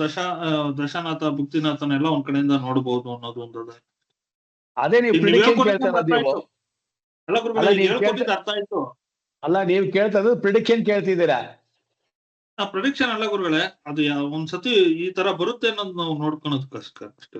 ದಶಾನಾಥ, ಭುಕ್ತಿನಾಥನೆಲ್ಲ ಒಂದ್ ಕಡೆಯಿಂದ ನೋಡ್ಬೋದು ಅನ್ನೋದು ಒಂದು. ಅದೇ ನೀವು ಪ್ರಿಡಿಕ್ಷನ್ ಕೇಳ್ತಾರ ನೀವು. ಅಲ್ಲ ಗುರುಗಳೇ, ಹೇಳ್ಕೊಟ್ಟಿದ್ದು ಅರ್ಥ ಆಯ್ತು. ಅಲ್ಲ, ನೀವು ಕೇಳ್ತಾ ಇರೋದು ಪ್ರಿಡಿಕ್ಷನ್ ಕೇಳ್ತಿದ್ದೀರಾ. ಪ್ರಿಡಿಕ್ಷನ್ ಅಲ್ಲ ಗುರುಗಳೇ, ಅದು ಒಂದ್ಸತಿ ಈ ತರ ಬರುತ್ತೆ ಅನ್ನೋದು ನಾವು ನೋಡ್ಕೊಳೋದಕ್ಕೆ ಅಷ್ಟೇ.